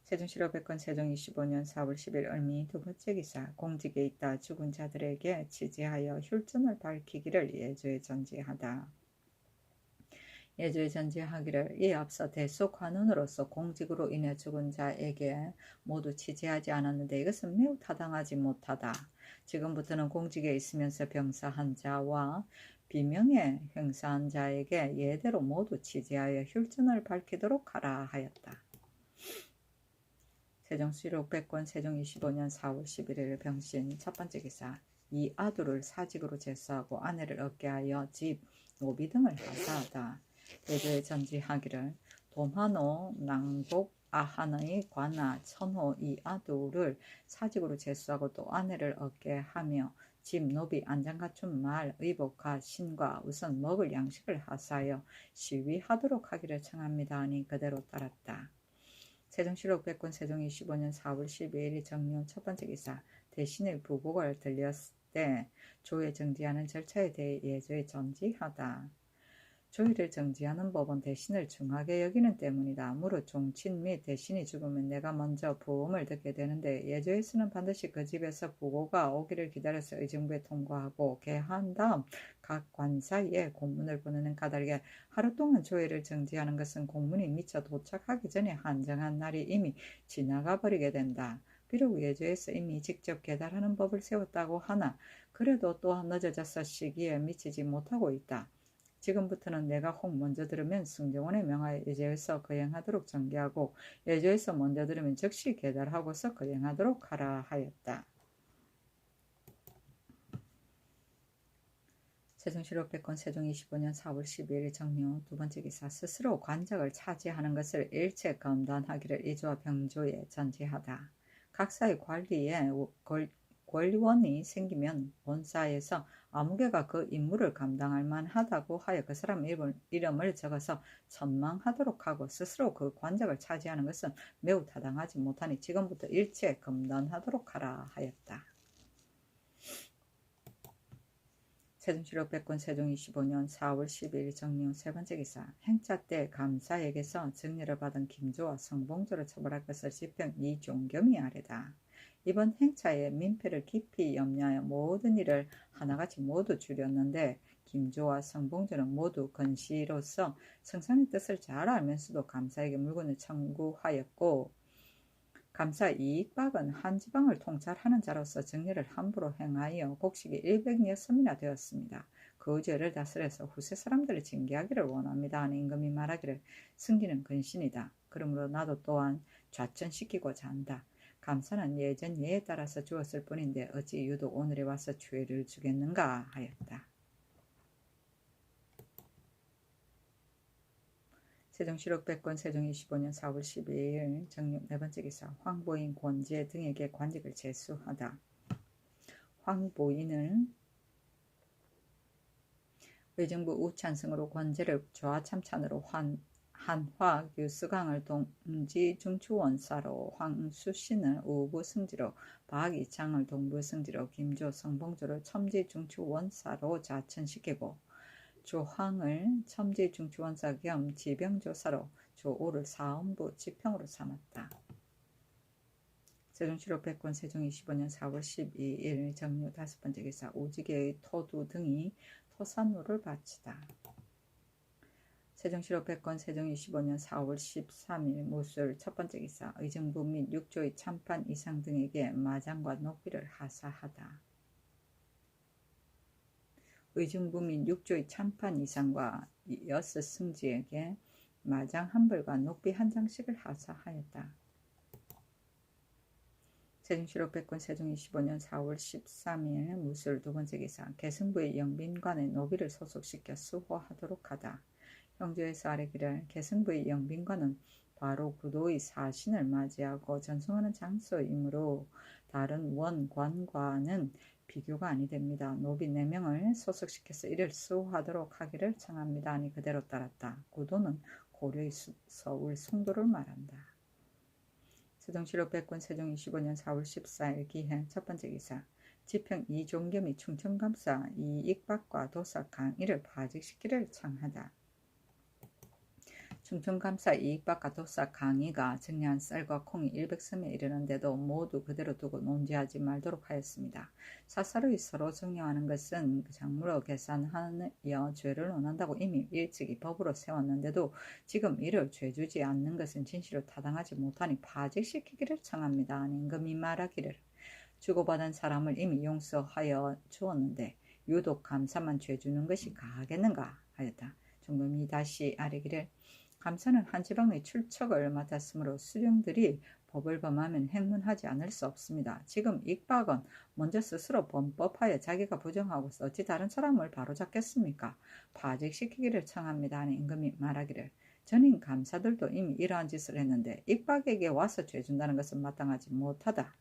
세종실록 백권 세종 25년 4월 10일 을미 두 번째 기사 공직에 있다 죽은 자들에게 지지하여 혈전을 밝히기를 예조에 전지하다. 예조에 전지하기를 이에 앞서 대속관원으로서 공직으로 인해 죽은 자에게 모두 치지하지 않았는데 이것은 매우 타당하지 못하다. 지금부터는 공직에 있으면서 병사한 자와 비명에 행사한 자에게 예대로 모두 치지하여 혈전을 밝히도록 하라 하였다. 세종실록 백권 세종 25년 4월 11일 병신 첫 번째 기사 이 아두를 사직으로 제수하고 아내를 얻게 하여 집, 노비 등을 하사하다. 예조에 전지하기를 도만호 낭복 아한의 관아 천호 이 아두를 사직으로 제수하고 또 아내를 얻게 하며 집, 노비, 안장갖춘 말, 의복과 신과 우선 먹을 양식을 하사하여 시위하도록 하기를 청합니다 하니 그대로 따랐다. 세종실록 백권 세종 25년 4월 12일 정령 첫 번째 기사 대신의 부곡을 들렸을 때 조에 정지하는 절차에 대해 예조에 전지하다. 조의를 정지하는 법은 대신을 중하게 여기는 때문이다. 무릇 종친 및 대신이 죽으면 내가 먼저 부음을 듣게 되는데 예조에서는 반드시 그 집에서 부고가 오기를 기다려서 의정부에 통과하고 개한 다음 각 관사에 공문을 보내는 까닭에 하루 동안 조의를 정지하는 것은 공문이 미처 도착하기 전에 한정한 날이 이미 지나가 버리게 된다. 비록 예조에서 이미 직접 계달하는 법을 세웠다고 하나 그래도 또한 늦어져서 시기에 미치지 못하고 있다. 지금부터는 내가 혹 먼저 들으면 승정원에 명하여 예조에서 거행하도록 전개하고 예조에서 먼저 들으면 즉시 계달하고서 거행하도록 하라 하였다. 세종실록 백권 세종 25년 4월 12일 정료 두 번째 기사 스스로 관작을 차지하는 것을 일체 검단하기를 이조와 병조에 전지하다. 각사의 관리에 권리원이 생기면 본사에서 아무개가 그 임무를 감당할 만하다고 하여 그 사람 이름을 적어서 천망하도록 하고 스스로 그 관작을 차지하는 것은 매우 타당하지 못하니 지금부터 일체 검단하도록 하라 하였다. 세종실록 백권 세종 25년 4월 12일 정령 세 번째 기사 행차 때 감사에게서 증례를 받은 김조와 성봉조를 처벌할 것을 지평 이종겸이 아뢰다. 이번 행차에 민폐를 깊이 염려하여 모든 일을 하나같이 모두 줄였는데 김조와 성봉조는 모두 건시로서 성상의 뜻을 잘 알면서도 감사에게 물건을 청구하였고 감사 이익박은 한 지방을 통찰하는 자로서 정례를 함부로 행하여 곡식이 106섬이나 되었습니다. 그 죄를 다스려서 후세 사람들을 징계하기를 원합니다 하는 임금이 말하기를 승기는 근신이다. 그러므로 나도 또한 좌천시키고자 한다. 감사는 예전 예에 따라서 주었을 뿐인데 어찌 유독 오늘에 와서 죄를 주겠는가 하였다. 세종실록 백권 세종 25년 4월 12일 정령 네 번째 기사 황보인 권제 등에게 관직을 제수하다. 황보인을 의정부 우찬승으로 권제를 좌참찬으로 한화 규수강을 동지 중추원사로 황수신을 우부승지로 박이창을 동부승지로 김조 성봉조를 첨지 중추원사로 자천시키고 조황을 첨지 중추원사 겸 지병조사로 조오를 사헌부 지평으로 삼았다. 세종실록 백권 세종 25년 4월 12일 정유 5번째 기사 오지계의 토두 등이 토산로를 바치다. 세종실록 백권 세종 25년 4월 13일 무술 첫번째 기사 의정부 및 육조의 참판 이상 등에게 마장과 녹비를 하사하다. 의정부 및 육조의 참판 이상과 여섯 승지에게 마장 한 벌과 녹비 한 장씩을 하사하였다. 세종실록 백권 세종 25년 4월 13일 무술 두번째 기사 계승부의 영빈관에 노비를 소속시켜 수호하도록 하다. 형조에서 아래기를 계승부의 영빈관은 바로 구도의 사신을 맞이하고 전송하는 장소이므로 다른 원관과는 비교가 아니됩니다. 노비 4명을 소속시켜서 이를 수호하도록 하기를 청합니다. 아니 그대로 따랐다. 구도는 고려의 서울 송도를 말한다. 세종실록 백권 세종 25년 4월 14일 기해 첫번째 기사 지평 이종겸이 충청감사 이익박과 도사 강의를 파직시키를 청하다. 충청감사 이익박과 도사 강의가 증량한 쌀과 콩이 100섬에 이르는데도 모두 그대로 두고 논지하지 말도록 하였습니다. 사사로이 서로 증량하는 것은 장물어 계산하여 죄를 논한다고 이미 일찍이 법으로 세웠는데도 지금 이를 죄주지 않는 것은 진실로 타당하지 못하니 파직시키기를 청합니다. 임금이 말하기를 주고받은 사람을 이미 용서하여 주었는데 유독 감사만 죄주는 것이 가하겠는가 하였다. 종금이 다시 아뢰기를 감사는 한 지방의 출척을 맡았으므로 수령들이 법을 범하면 행문하지 않을 수 없습니다. 지금 익박은 먼저 스스로 범법하여 자기가 부정하고서 어찌 다른 사람을 바로잡겠습니까? 파직시키기를 청합니다. 하는 임금이 말하기를 전임 감사들도 이미 이러한 짓을 했는데 익박에게 와서 죄준다는 것은 마땅하지 못하다.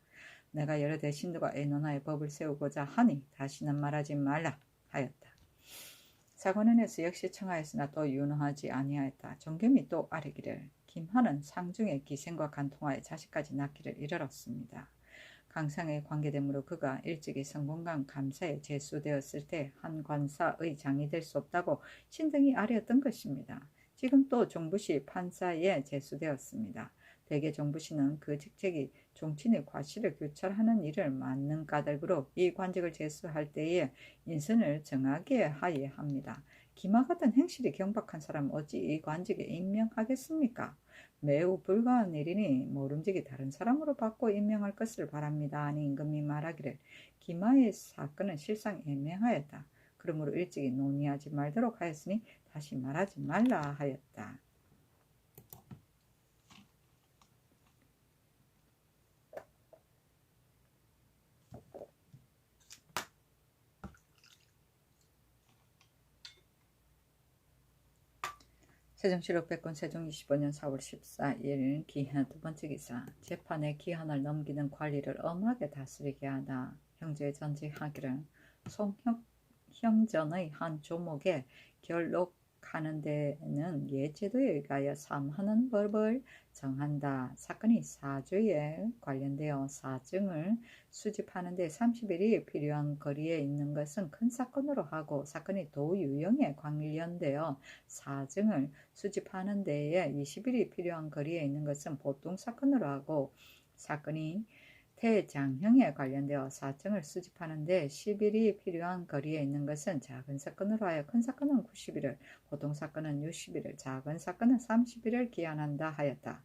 내가 여러 대신들과 의논하여 법을 세우고자 하니 다시는 말하지 말라 하였다. 사관원에서 역시 청하였으나 또 윤허하지 아니하였다. 종겸이 또 아뢰기를 김하는 상중의 기생과 간통하여 자식까지 낳기를 이르렀습니다. 강상에 관계되므로 그가 일찍이 성공강 감사에 제수되었을 때 한 관사의 장이 될 수 없다고 신등이 아뢰었던 것입니다. 지금 또 종부시 판사에 제수되었습니다. 대개 종부시는 그 직책이 종친의 과실을 교찰하는 일을 맡는 까닭으로 이 관직을 제수할 때에 인선을 정하게 하여야 합니다. 기마 같은 행실이 경박한 사람 어찌 이 관직에 임명하겠습니까? 매우 불가한 일이니 모름지기 다른 사람으로 바꿔 임명할 것을 바랍니다. 아니 임금이 말하기를 기마의 사건은 실상 애매하였다. 그러므로 일찍이 논의하지 말도록 하였으니 다시 말하지 말라 하였다. 세종실록 백권 세종 25년 4월 14일 기한 두번째 기사 재판의 기한을 넘기는 관리를 엄하게 다스리게 하다. 형제의 전지하기를 송형전의 한 조목에 결록하는 데는 예제도에 의하여 삼하는 법을 정한다. 사건이 사주에 관련되어 사증을 수집하는 데 30일이 필요한 거리에 있는 것은 큰 사건으로 하고 사건이 도유형에 관련되어 사증을 수집하는 데에 20일이 필요한 거리에 있는 것은 보통 사건으로 하고 사건이 태장형에 관련되어 사증을 수집하는 데 10일이 필요한 거리에 있는 것은 작은 사건으로 하여 큰 사건은 90일을 보통 사건은 60일을 작은 사건은 30일을 기한한다 하였다.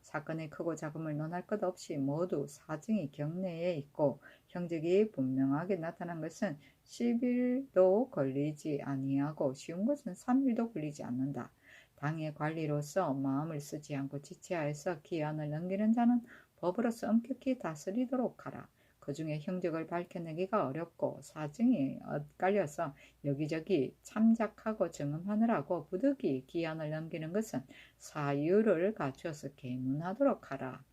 사건의 크고 작음을 논할 것 없이 모두 사증이 경내에 있고 형적이 분명하게 나타난 것은 10일도 걸리지 아니하고 쉬운 것은 3일도 걸리지 않는다. 당의 관리로서 마음을 쓰지 않고 지체하여서 기한을 넘기는 자는 법으로서 엄격히 다스리도록 하라. 그 중에 형적을 밝혀내기가 어렵고 사증이 엇갈려서 여기저기 참작하고 증언하느라고 부득이 기한을 넘기는 것은 사유를 갖추어서 계문하도록 하라.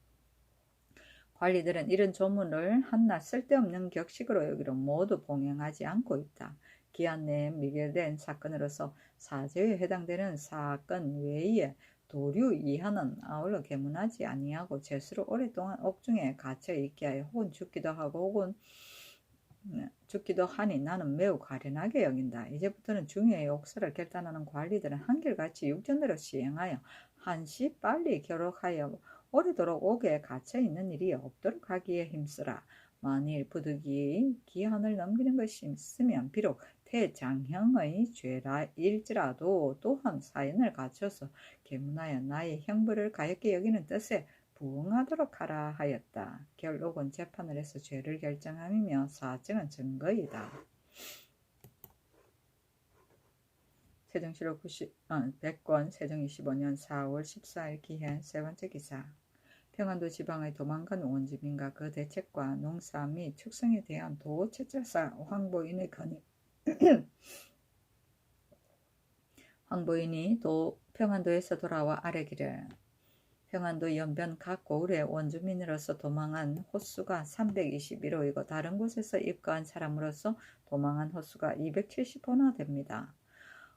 관리들은 이런 조문을 한낱 쓸데없는 격식으로 여기로 모두 봉행하지 않고 있다. 기한 내에 미결된 사건으로서 사죄에 해당되는 사건 외에 도류 이하는 아울러 계문하지 아니하고 죄수로 오랫동안 옥중에 갇혀 있게 하여 혹은 죽기도 하고 혹은 죽기도 하니 나는 매우 가련하게 여긴다. 이제부터는 중요의 옥사를 결단하는 관리들은 한결같이 육전대로 시행하여 한시 빨리 결옥하여 오래도록 옥에 갇혀 있는 일이 없도록 하기에 힘쓰라. 만일 부득이 기한을 넘기는 것이 있으면 비록 대장형의 죄라일지라도 또한 사연을 갖춰서 계문하여 나의 형벌을 가볍게 여기는 뜻에 부응하도록 하라 하였다. 결록은 재판을 해서 죄를 결정함이며 사증은 증거이다. 세종실록 100권 세종 25년 4월 14일 기해 세 번째 기사. 평안도 지방의 도망간 원주민과 그 대책과 농사 및 축성에 대한 도채찰사 황보인의 건의. 황보인이 평안도에서 돌아와 아뢰기를 평안도 연변 각 고을의 원주민으로서 도망한 헛수가 321호이고 다른 곳에서 입가한 사람으로서 도망한 헛수가 270호나 됩니다.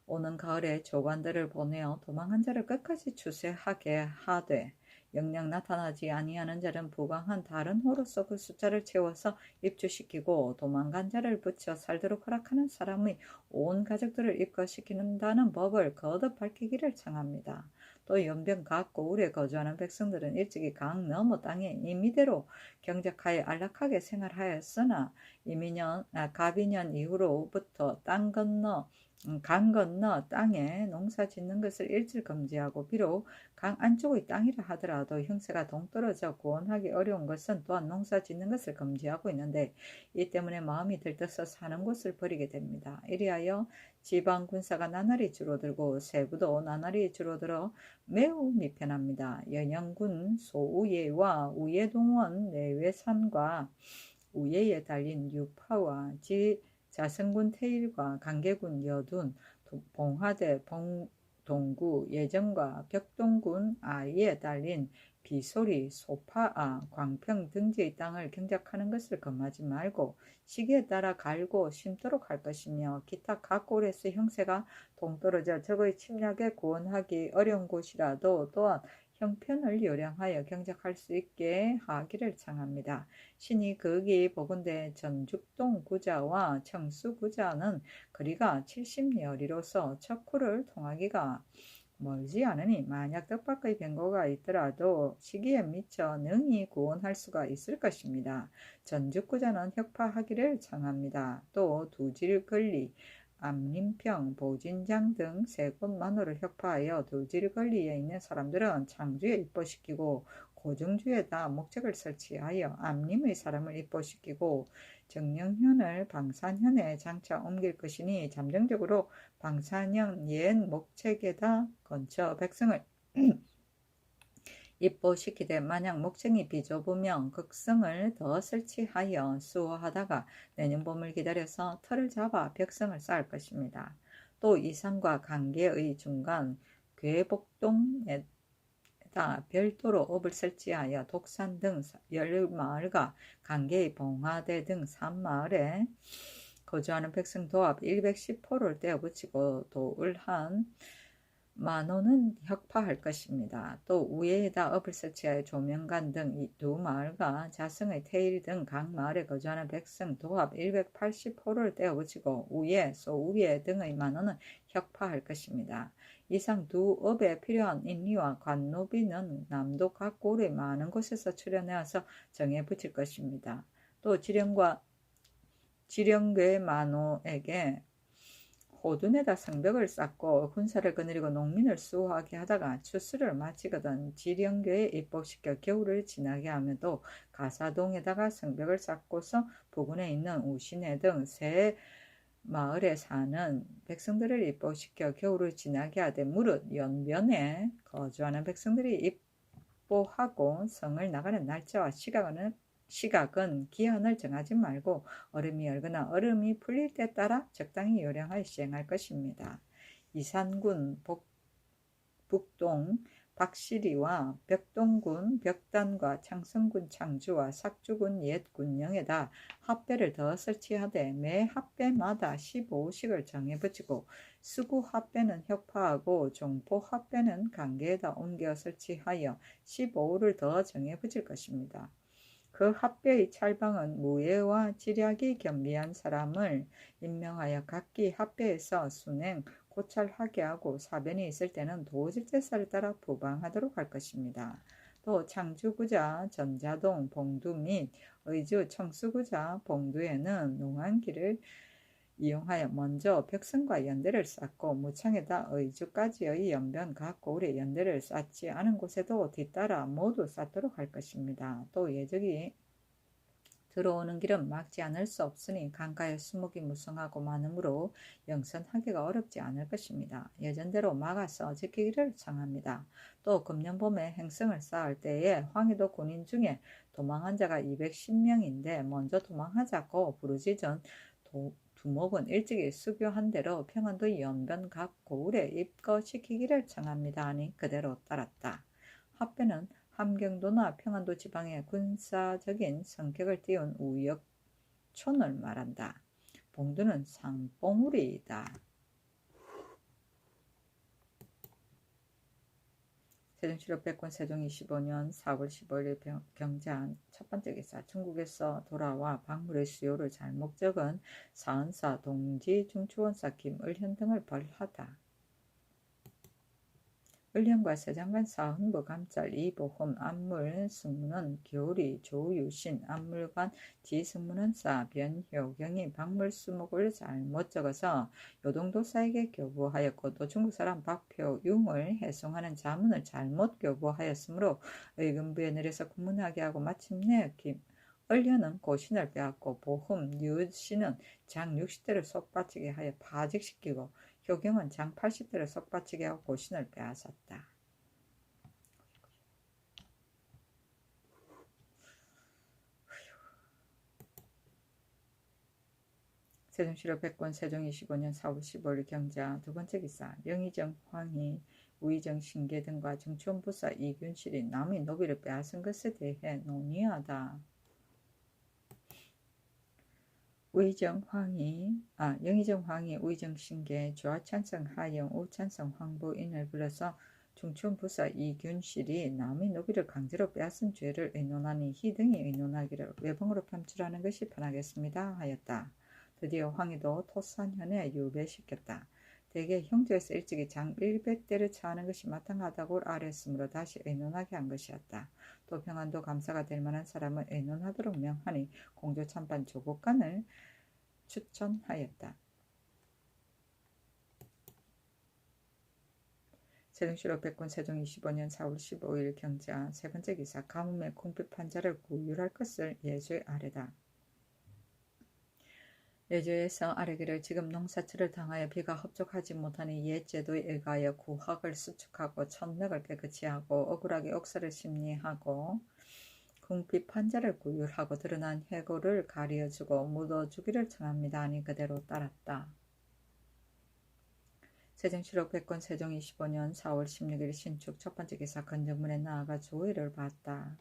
오는 가을에 조관들을 보내어 도망한 자를 끝까지 추세하게 하되 영영 나타나지 아니하는 자는 부강한 다른 호로서 그 숫자를 채워서 입주시키고 도망간 자를 붙여 살도록 허락하는 사람의 온 가족들을 입거시키는다는 법을 거듭 밝히기를 청합니다. 또 연변 각 고을에 거주하는 백성들은 일찍이 강 너머 땅에 임의대로 경작하여 안락하게 생활하였으나 가비년 이후로부터 강 건너 땅에 농사 짓는 것을 일찍 금지하고 비록 강 안쪽의 땅이라 하더라도 형세가 동떨어져 구원하기 어려운 것은 또한 농사 짓는 것을 금지하고 있는데 이 때문에 마음이 들떠서 사는 곳을 버리게 됩니다. 이리하여 지방 군사가 나날이 줄어들고 세부도 나날이 줄어들어 매우 미편합니다. 연영군 소우예와 우예동원 내외산과 우예에 달린 유파와 자성군 태일과 강계군 여둔, 봉화대 봉동구 예정과 벽동군 아이에 달린 비소리, 소파아, 광평 등지의 땅을 경작하는 것을 금하지 말고 시기에 따라 갈고 심도록 할 것이며 기타 각 골에서 형세가 동떨어져 적의 침략에 구원하기 어려운 곳이라도 또한 형편을 요량하여 경작할 수 있게 하기를 청합니다. 신이 거기 보건대 전죽동 구자와 청수 구자는 거리가 70여리로서 척후를 통하기가 멀지 않으니 만약 뜻밖의 변고가 있더라도 시기에 미쳐 능히 구원할 수가 있을 것입니다. 전죽구자는 혁파하기를 청합니다. 또 두질걸리, 암림평, 보진장 등 세 곳만으로 혁파하여 두질걸리에 있는 사람들은 창주에 입보시키고 고정주에다 목책을 설치하여 암림의 사람을 입보시키고 정령현을 방산현에 장차 옮길 것이니 잠정적으로 방산현 옛 목책에다 건쳐 백성을 입보시키되 만약 목책이 비좁으면 극성을 더 설치하여 수호하다가 내년 봄을 기다려서 터를 잡아 벽성을 쌓을 것입니다. 또 이산과 강계의 중간 괴복동에 별도로 업을 설치하여 독산 등 10마을과 강계의 봉화대 등 3마을에 거주하는 백성 도합 110호를 떼어붙이고 도을 한 만호는 혁파할 것입니다. 또 우예에다 업을 설치하여 조명간 등 2마을과 자성의 태일 등 각 마을에 거주하는 백성 도합 180호를 떼어붙이고 우예, 소우예 등의 만호는 혁파할 것입니다. 이상 두 업에 필요한 인리와 관노비는 남도 각 고을의 많은 곳에서 출연해서 정해 붙일 것입니다. 또 지령괴 만호에게 호둔에다 성벽을 쌓고 군사를 거느리고 농민을 수호하게 하다가 추수를 마치거든 지령교에 입복시켜 겨울을 지나게 하면도 가사동에다가 성벽을 쌓고서 부근에 있는 우시내 등 세 마을에 사는 백성들을 입복시켜 겨울을 지나게 하되 무릇 연변에 거주하는 백성들이 입보하고 성을 나가는 날짜와 시각은 기한을 정하지 말고 얼음이 얼거나 얼음이 풀릴 때 따라 적당히 요량하여 시행할 것입니다. 이산군 북동 박시리와 벽동군 벽단과 창성군 창주와 삭주군 옛군 영에다 합배를 더 설치하되 매 합배마다 15씩을 정해 붙이고 수구 합배는 혁파하고 종포 합배는 관계에다 옮겨 설치하여 15를 더 정해 붙일 것입니다. 그 합배의 찰방은 무예와 지략이 겸비한 사람을 임명하여 각기 합배에서 순행, 고찰하게 하고 사변이 있을 때는 도질제사를 따라 부방하도록 할 것입니다. 또 창주구자 전자동 봉두 및 의주 청수구자 봉두에는 농안기를 이용하여 먼저 벽선과 연대를 쌓고 무창에다 의주까지의 연변 각 고울에 연대를 쌓지 않은 곳에도 뒤따라 모두 쌓도록 할 것입니다. 또 예적이 들어오는 길은 막지 않을 수 없으니 강가에 수목이 무성하고 많으므로 영선하기가 어렵지 않을 것입니다. 예전대로 막아서 지키기를 청합니다. 또 금년봄에 행성을 쌓을 때에 황해도 군인 중에 도망한 자가 210명인데 먼저 도망하자고 부르짖은 두목은 일찍이 수교한 대로 평안도 연변 각 고을에 입거시키기를 청합니다 하니 그대로 따랐다. 합배는 함경도나 평안도 지방의 군사적인 성격을 띄운 우역촌을 말한다. 봉두는 상봉우리이다. 세종실록 백권 세종 25년 4월 15일 경자한 첫 번째 기사. 중국에서 돌아와 박물의 수요를 잘못 적은 사은사 동지 중추원사 김을현 등을 벌하다. 을현과 세장관 사흥부 감찰 이보홈 안물 승문은 교리 조유신 안물관 지승문은 사 변효경이 박물수목을 잘못 적어서 요동도사에게 교부하였고 또 중국사람 박표융을 해송하는 자문을 잘못 교부하였으므로 의금부에 내려서 국문하게 하고 마침내 을현은 고신을 빼앗고 보흠 유신은 장 60대를 속바치게 하여 파직시키고 효경은 장 80대를 속바치게 하고 고신을 빼앗았다. 세종실록 백권 세종 25년 4월 15일 경자 두 번째 기사. 영의정 황희 우의정 신계 등과 정치원부사 이균실이 남의 노비를 빼앗은 것에 대해 논의하다. 영의정 황희, 우의정 신계, 좌찬성 하영, 우찬성 황보인을 불러서 중추원부사 이균실이 남의 노비를 강제로 빼앗은 죄를 의논하니 희 등이 의논하기를 외봉으로 편출하는 것이 편하겠습니다 하였다. 드디어 황희도 토산현에 유배시켰다. 대개 형제에서 일찍이 장 100대를 차하는 것이 마땅하다고 아뢰었으므로 다시 의논하게 한 것이었다. 또 평안도 감사가 될 만한 사람을 의논하도록 명하니 공조참반 조국관을 추천하였다. 세종실록 백권 세종 25년 4월 15일 경자 세 번째 기사. 가뭄에 궁핍한 자를 구휼할 것을 예조에 아뢰다. 예조에서 아뢰기를 지금 농사철을 당하여 비가 흡족하지 못하니 옛 제도에 의하여 구학을 수축하고 천맥을 깨끗이 하고 억울하게 옥사를 심리하고 궁핍한 자를 구휼하고 드러난 해고를 가리어주고 묻어주기를 청합니다 하니 그대로 따랐다. 세종실록 백권 세종 25년 4월 16일 신축 첫 번째 기사. 건정문에 나아가 조회를 받다.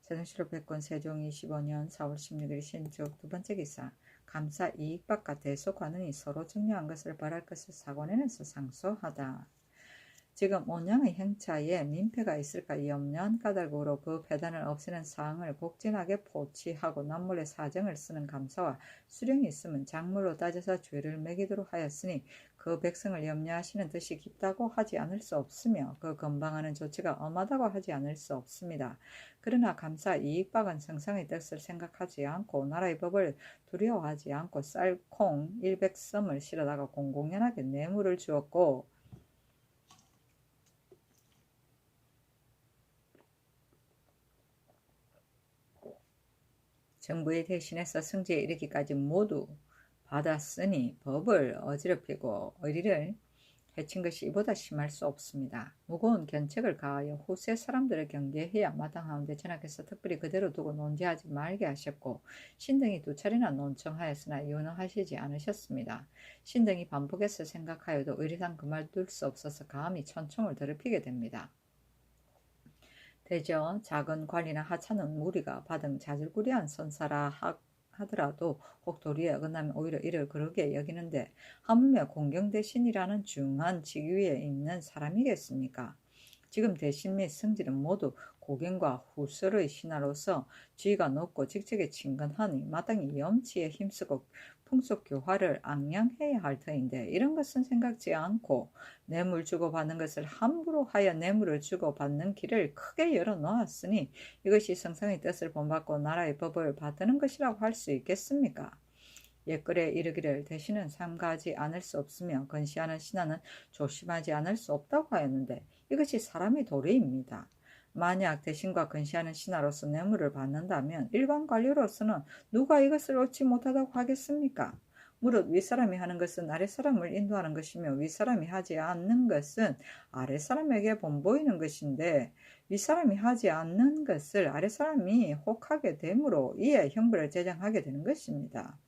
세종실록 백권 세종 25년 4월 16일 신축 두 번째 기사. 감사 이익받과 대소관원이 서로 증여한 것을 벌할 것을 사관원에서 상소하다. 지금 온양의 행차에 민폐가 있을까 염려한 까닭으로 그 폐단을 없애는 사항을 곡진하게 포치하고 남몰의 사정을 쓰는 감사와 수령이 있으면 작물로 따져서 죄를 매기도록 하였으니 그 백성을 염려하시는 뜻이 깊다고 하지 않을 수 없으며 그 건방하는 조치가 엄하다고 하지 않을 수 없습니다. 그러나 감사 이익박은 성상의 뜻을 생각하지 않고 나라의 법을 두려워하지 않고 쌀, 콩, 일백섬을 실어다가 공공연하게 뇌물을 주었고 정부에 대신해서 승지에 이르기까지 모두 받았으니 법을 어지럽히고 의리를 해친 것이 이보다 심할 수 없습니다. 무거운 견책을 가하여 후세 사람들을 경계해야 마땅하온데 전하께서 특별히 그대로 두고 논지하지 말게 하셨고 신등이 2차례나 논청하였으나 윤허하시지 않으셨습니다. 신등이 반복해서 생각하여도 의리상 그만둘 수 없어서 감히 천청을 더럽히게 됩니다. 대저 작은 관리나 하찮은 무리가 받은 자질구레한 선사라 하더라도 혹 도리에 어긋나면 오히려 이를 그러게 여기는데 하물며 공경대신이라는 중한 직위에 있는 사람이겠습니까? 지금 대신 및 성질은 모두 고갱과 후설의 신하로서 지위가 높고 직책에 친근하니 마땅히 염치에 힘쓰고 풍속 교화를 앙양해야 할 터인데 이런 것은 생각지 않고 뇌물 주고받는 것을 함부로 하여 뇌물을 주고받는 길을 크게 열어놓았으니 이것이 성상의 뜻을 본받고 나라의 법을 받드는 것이라고 할 수 있겠습니까? 옛글에 이르기를 대신은 삼가하지 않을 수 없으며 건시하는 신하는 조심하지 않을 수 없다고 하였는데 이것이 사람의 도리입니다. 만약 대신과 건시하는 신하로서 뇌물을 받는다면 일반 관료로서는 누가 이것을 옳지 못하다고 하겠습니까? 무릇 윗사람이 하는 것은 아랫사람을 인도하는 것이며 윗사람이 하지 않는 것은 아랫사람에게 본보이는 것인데 윗사람이 하지 않는 것을 아랫사람이 혹하게 되므로 이에 형벌을 제정하게 되는 것입니다.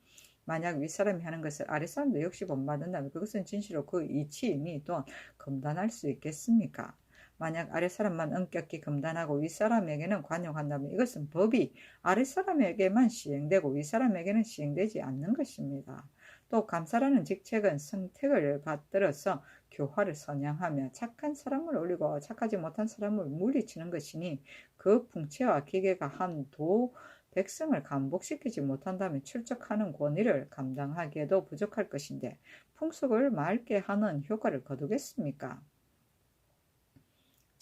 만약 윗사람이 하는 것을 아랫사람도 역시 본받는다면 그것은 진실로 그 이치이니 또한 금단할 수 있겠습니까? 만약 아랫사람만 엄격히 금단하고 윗사람에게는 관용한다면 이것은 법이 아랫사람에게만 시행되고 윗사람에게는 시행되지 않는 것입니다. 또 감사라는 직책은 성택을 받들어서 교화를 선양하며 착한 사람을 올리고 착하지 못한 사람을 물리치는 것이니 그 풍채와 기계가 한도 백성을 감복시키지 못한다면 출적하는 권위를 감당하기에도 부족할 것인데 풍속을 맑게 하는 효과를 거두겠습니까?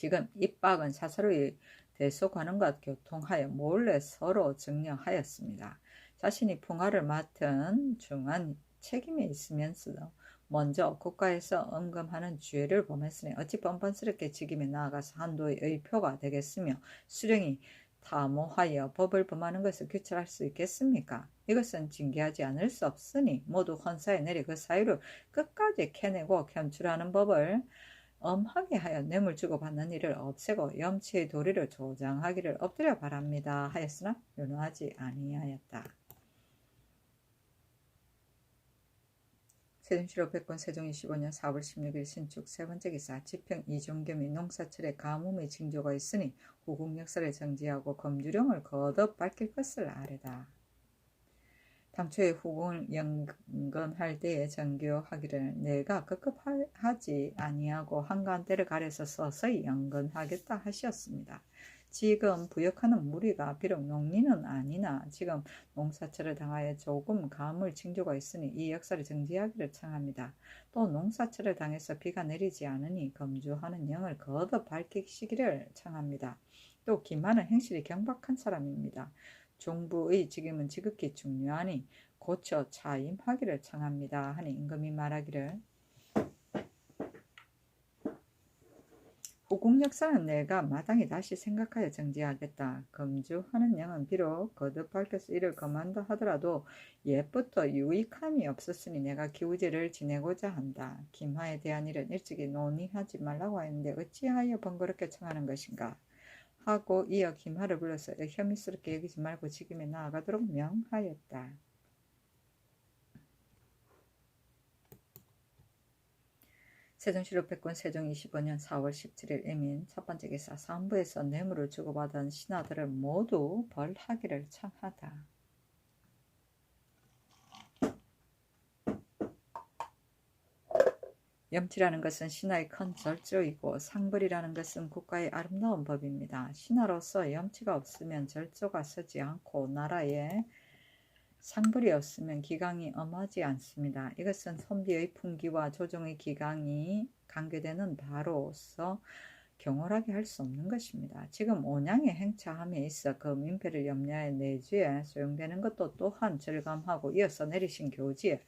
지금 입박은 사사로이 대소관원과 교통하여 몰래 서로 증명하였습니다. 자신이 풍화를 맡은 중한 책임이 있으면서도 먼저 국가에서 언금하는 죄를 범했으니 어찌 뻔뻔스럽게 직임에 나아가서 한도의 의표가 되겠으며 수령이 타모하여 법을 범하는 것을 규칙할 수 있겠습니까? 이것은 징계하지 않을 수 없으니 모두 헌사에 내려 그 사유를 끝까지 캐내고 견출하는 법을 엄하게 하여 뇌물 주고받는 일을 없애고 염치의 도리를 조장하기를 엎드려 바랍니다 하였으나 윤호하지 아니하였다. 세종시로 백권 세종 25년 4월 16일 신축 세번째 기사 지평 이종겸이 농사철에 가뭄의 징조가 있으니 후국 역사를 정지하고 검주령을 거듭 밝힐 것을 아뢰다. 당초에 후궁을 영건할 때에 정교하기를 내가 급급하지 아니하고 한가한 때를 가려서 서서히 영건하겠다 하시었습니다. 지금 부역하는 무리가 비록 농민은 아니나 지금 농사철을 당하여 조금 가물 징조가 있으니 이 역사를 정지하기를 청합니다. 또 농사철을 당해서 비가 내리지 않으니 검주하는 영을 거듭 밝히시기를 청합니다. 또 김하는 행실이 경박한 사람입니다. 종부의 직임은 지극히 중요하니 고쳐 차임하기를 청합니다 하니 임금이 말하기를 후국 역사는 내가 마땅히 다시 생각하여 정지하겠다. 검주하는 영은 비록 거듭 밝혀서 이를 금한다 하더라도 옛부터 유익함이 없었으니 내가 기우제를 지내고자 한다. 김하에 대한 일은 일찍이 논의하지 말라고 했는데 어찌하여 번거롭게 청하는 것인가 하고 이어 김하를 불러서 혐의스럽게 여기지 말고 직임에 나아가도록 명하였다. 세종시로 백권 세종 25년 4월 17일 이민 첫번째 기사 사헌부에서 뇌물을 주고받은 신하들을 모두 벌하기를 청하다. 염치라는 것은 신하의 큰 절조이고 상벌이라는 것은 국가의 아름다운 법입니다. 신하로서 염치가 없으면 절조가 서지 않고 나라에 상벌이 없으면 기강이 엄하지 않습니다. 이것은 선비의 풍기와 조정의 기강이 관계되는 바로서 경홀하게 할 수 없는 것입니다. 지금 온양의 행차함에 있어 그 민폐를 염려해 내주에 소용되는 것도 또한 절감하고 이어서 내리신 교지에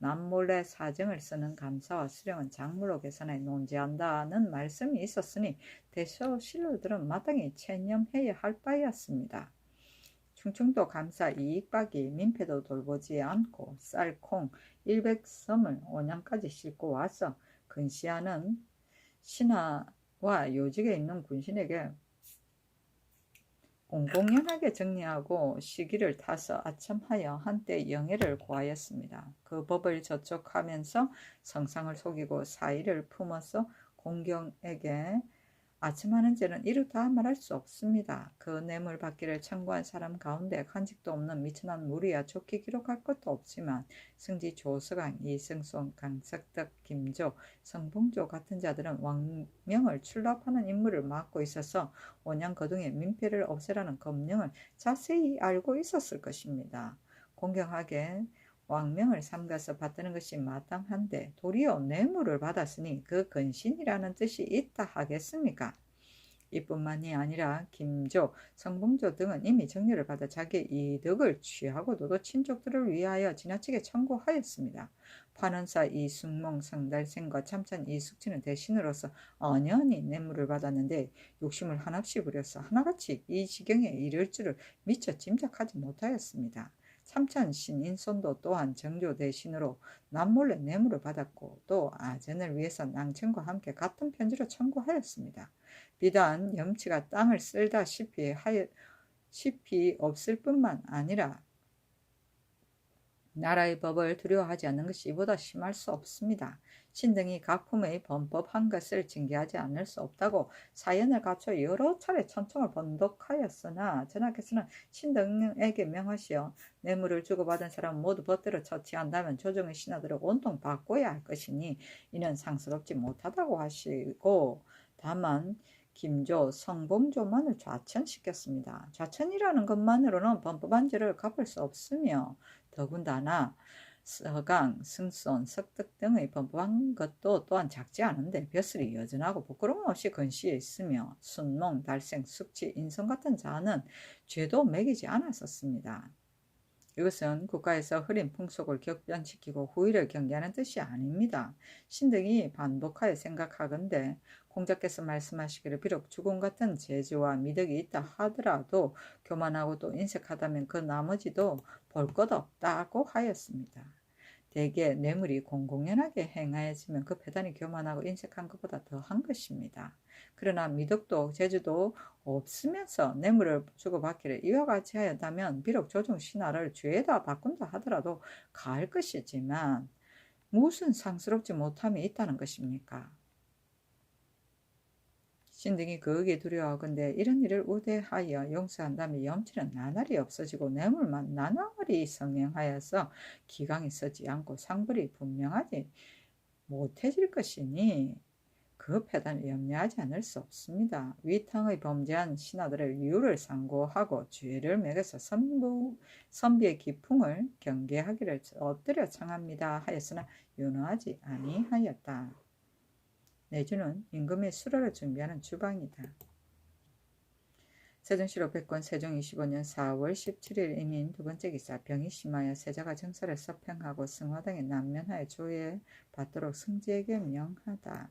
남몰래 사정을 쓰는 감사와 수령은 작물로 계산해 논지한다는 말씀이 있었으니 대소 신료들은 마땅히 체념해야 할 바였습니다. 충청도 감사 이익박이 민폐도 돌보지 않고 쌀, 콩 100섬을 5년까지 싣고 와서 근시하는 신하와 요직에 있는 군신에게 공공연하게 정리하고 시기를 타서 아첨하여 한때 영예를 구하였습니다. 그 법을 저촉하면서 성상을 속이고 사의를 품어서 공경에게 아첨하는 죄는 이루다 말할 수 없습니다. 그 뇌물 받기를 청구한 사람 가운데 간직도 없는 미천한 무리야 좋게 기록할 것도 없지만 승지 조서강, 이승손, 강석덕, 김조, 성봉조 같은 자들은 왕명을 출납하는 임무를 맡고 있어서 온양거둥의 민폐를 없애라는 검령을 자세히 알고 있었을 것입니다. 공경하게 왕명을 삼가서 받드는 것이 마땅한데 도리어 뇌물을 받았으니 그 근신이라는 뜻이 있다 하겠습니까? 이뿐만이 아니라 김조, 성봉조 등은 이미 정려를 받아 자기의 이득을 취하고도 친족들을 위하여 지나치게 청구하였습니다. 판원사 이숙몽, 성달생과 참찬 이숙진은 대신으로서 언연히 뇌물을 받았는데 욕심을 한없이 부려서 하나같이 이 지경에 이를 줄을 미처 짐작하지 못하였습니다. 참찬 신인손도 또한 정조 대신으로 남몰래 뇌물을 받았고 또 아전을 위해서 낭천과 함께 같은 편지로 청구하였습니다. 비단 염치가 땅을 쓸다시피 없을 뿐만 아니라 나라의 법을 두려워하지 않는 것이 이보다 심할 수 없습니다. 신등이 각품의 범법한 것을 징계하지 않을 수 없다고 사연을 갖춰 여러 차례 천청을 번독하였으나 전하께서는 신등에게 명하시어 뇌물을 주고받은 사람 모두 법대로 처치한다면 조정의 신하들을 온통 바꿔야 할 것이니 이는 상스럽지 못하다고 하시고 다만 김조, 성봉조만을 좌천시켰습니다. 좌천이라는 것만으로는 범법한 죄를 갚을 수 없으며 더군다나 서강, 승손, 석덕 등의 범법한 것도 또한 작지 않은데 벼슬이 여전하고 부끄러움 없이 근시에 있으며 순몽, 달생, 숙지, 인성 같은 자는 죄도 매기지 않았었습니다. 이것은 국가에서 흐린 풍속을 격변시키고 후일을 경계하는 뜻이 아닙니다. 신등이 반복하여 생각하건대 공자께서 말씀하시기를 비록 죽음 같은 재주와 미덕이 있다 하더라도 교만하고 또 인색하다면 그 나머지도 볼 것 없다고 하였습니다. 대개 뇌물이 공공연하게 행하여지면 그 배단이 교만하고 인색한 것보다 더한 것입니다. 그러나 미덕도 재주도 없으면서 뇌물을 주고받기를 이와 같이 하였다면 비록 조정 신하를 죄에다 바꾼다 하더라도 가할 것이지만 무슨 상스럽지 못함이 있다는 것입니까? 신등이 그에게 두려워하건대 이런 일을 우대하여 용서한다면 염치는 나날이 없어지고 뇌물만 나날이 성행하여서 기강이 서지 않고 상벌이 분명하지 못해질 것이니 그 패단을 염려하지 않을 수 없습니다. 위탕의 범죄한 신하들의 이유를 상고하고 죄를 매겨서 선비의 기풍을 경계하기를 엎드려 청합니다 하였으나 윤호하지 아니하였다. 내주는 임금의 수로를 준비하는 주방이다. 세종시로 100권 세종 25년 4월 17일 임인 두 번째 기사 병이 심하여 세자가 정사를 서평하고 승화당에 난면하여 조에 받도록 승지에게 명하다.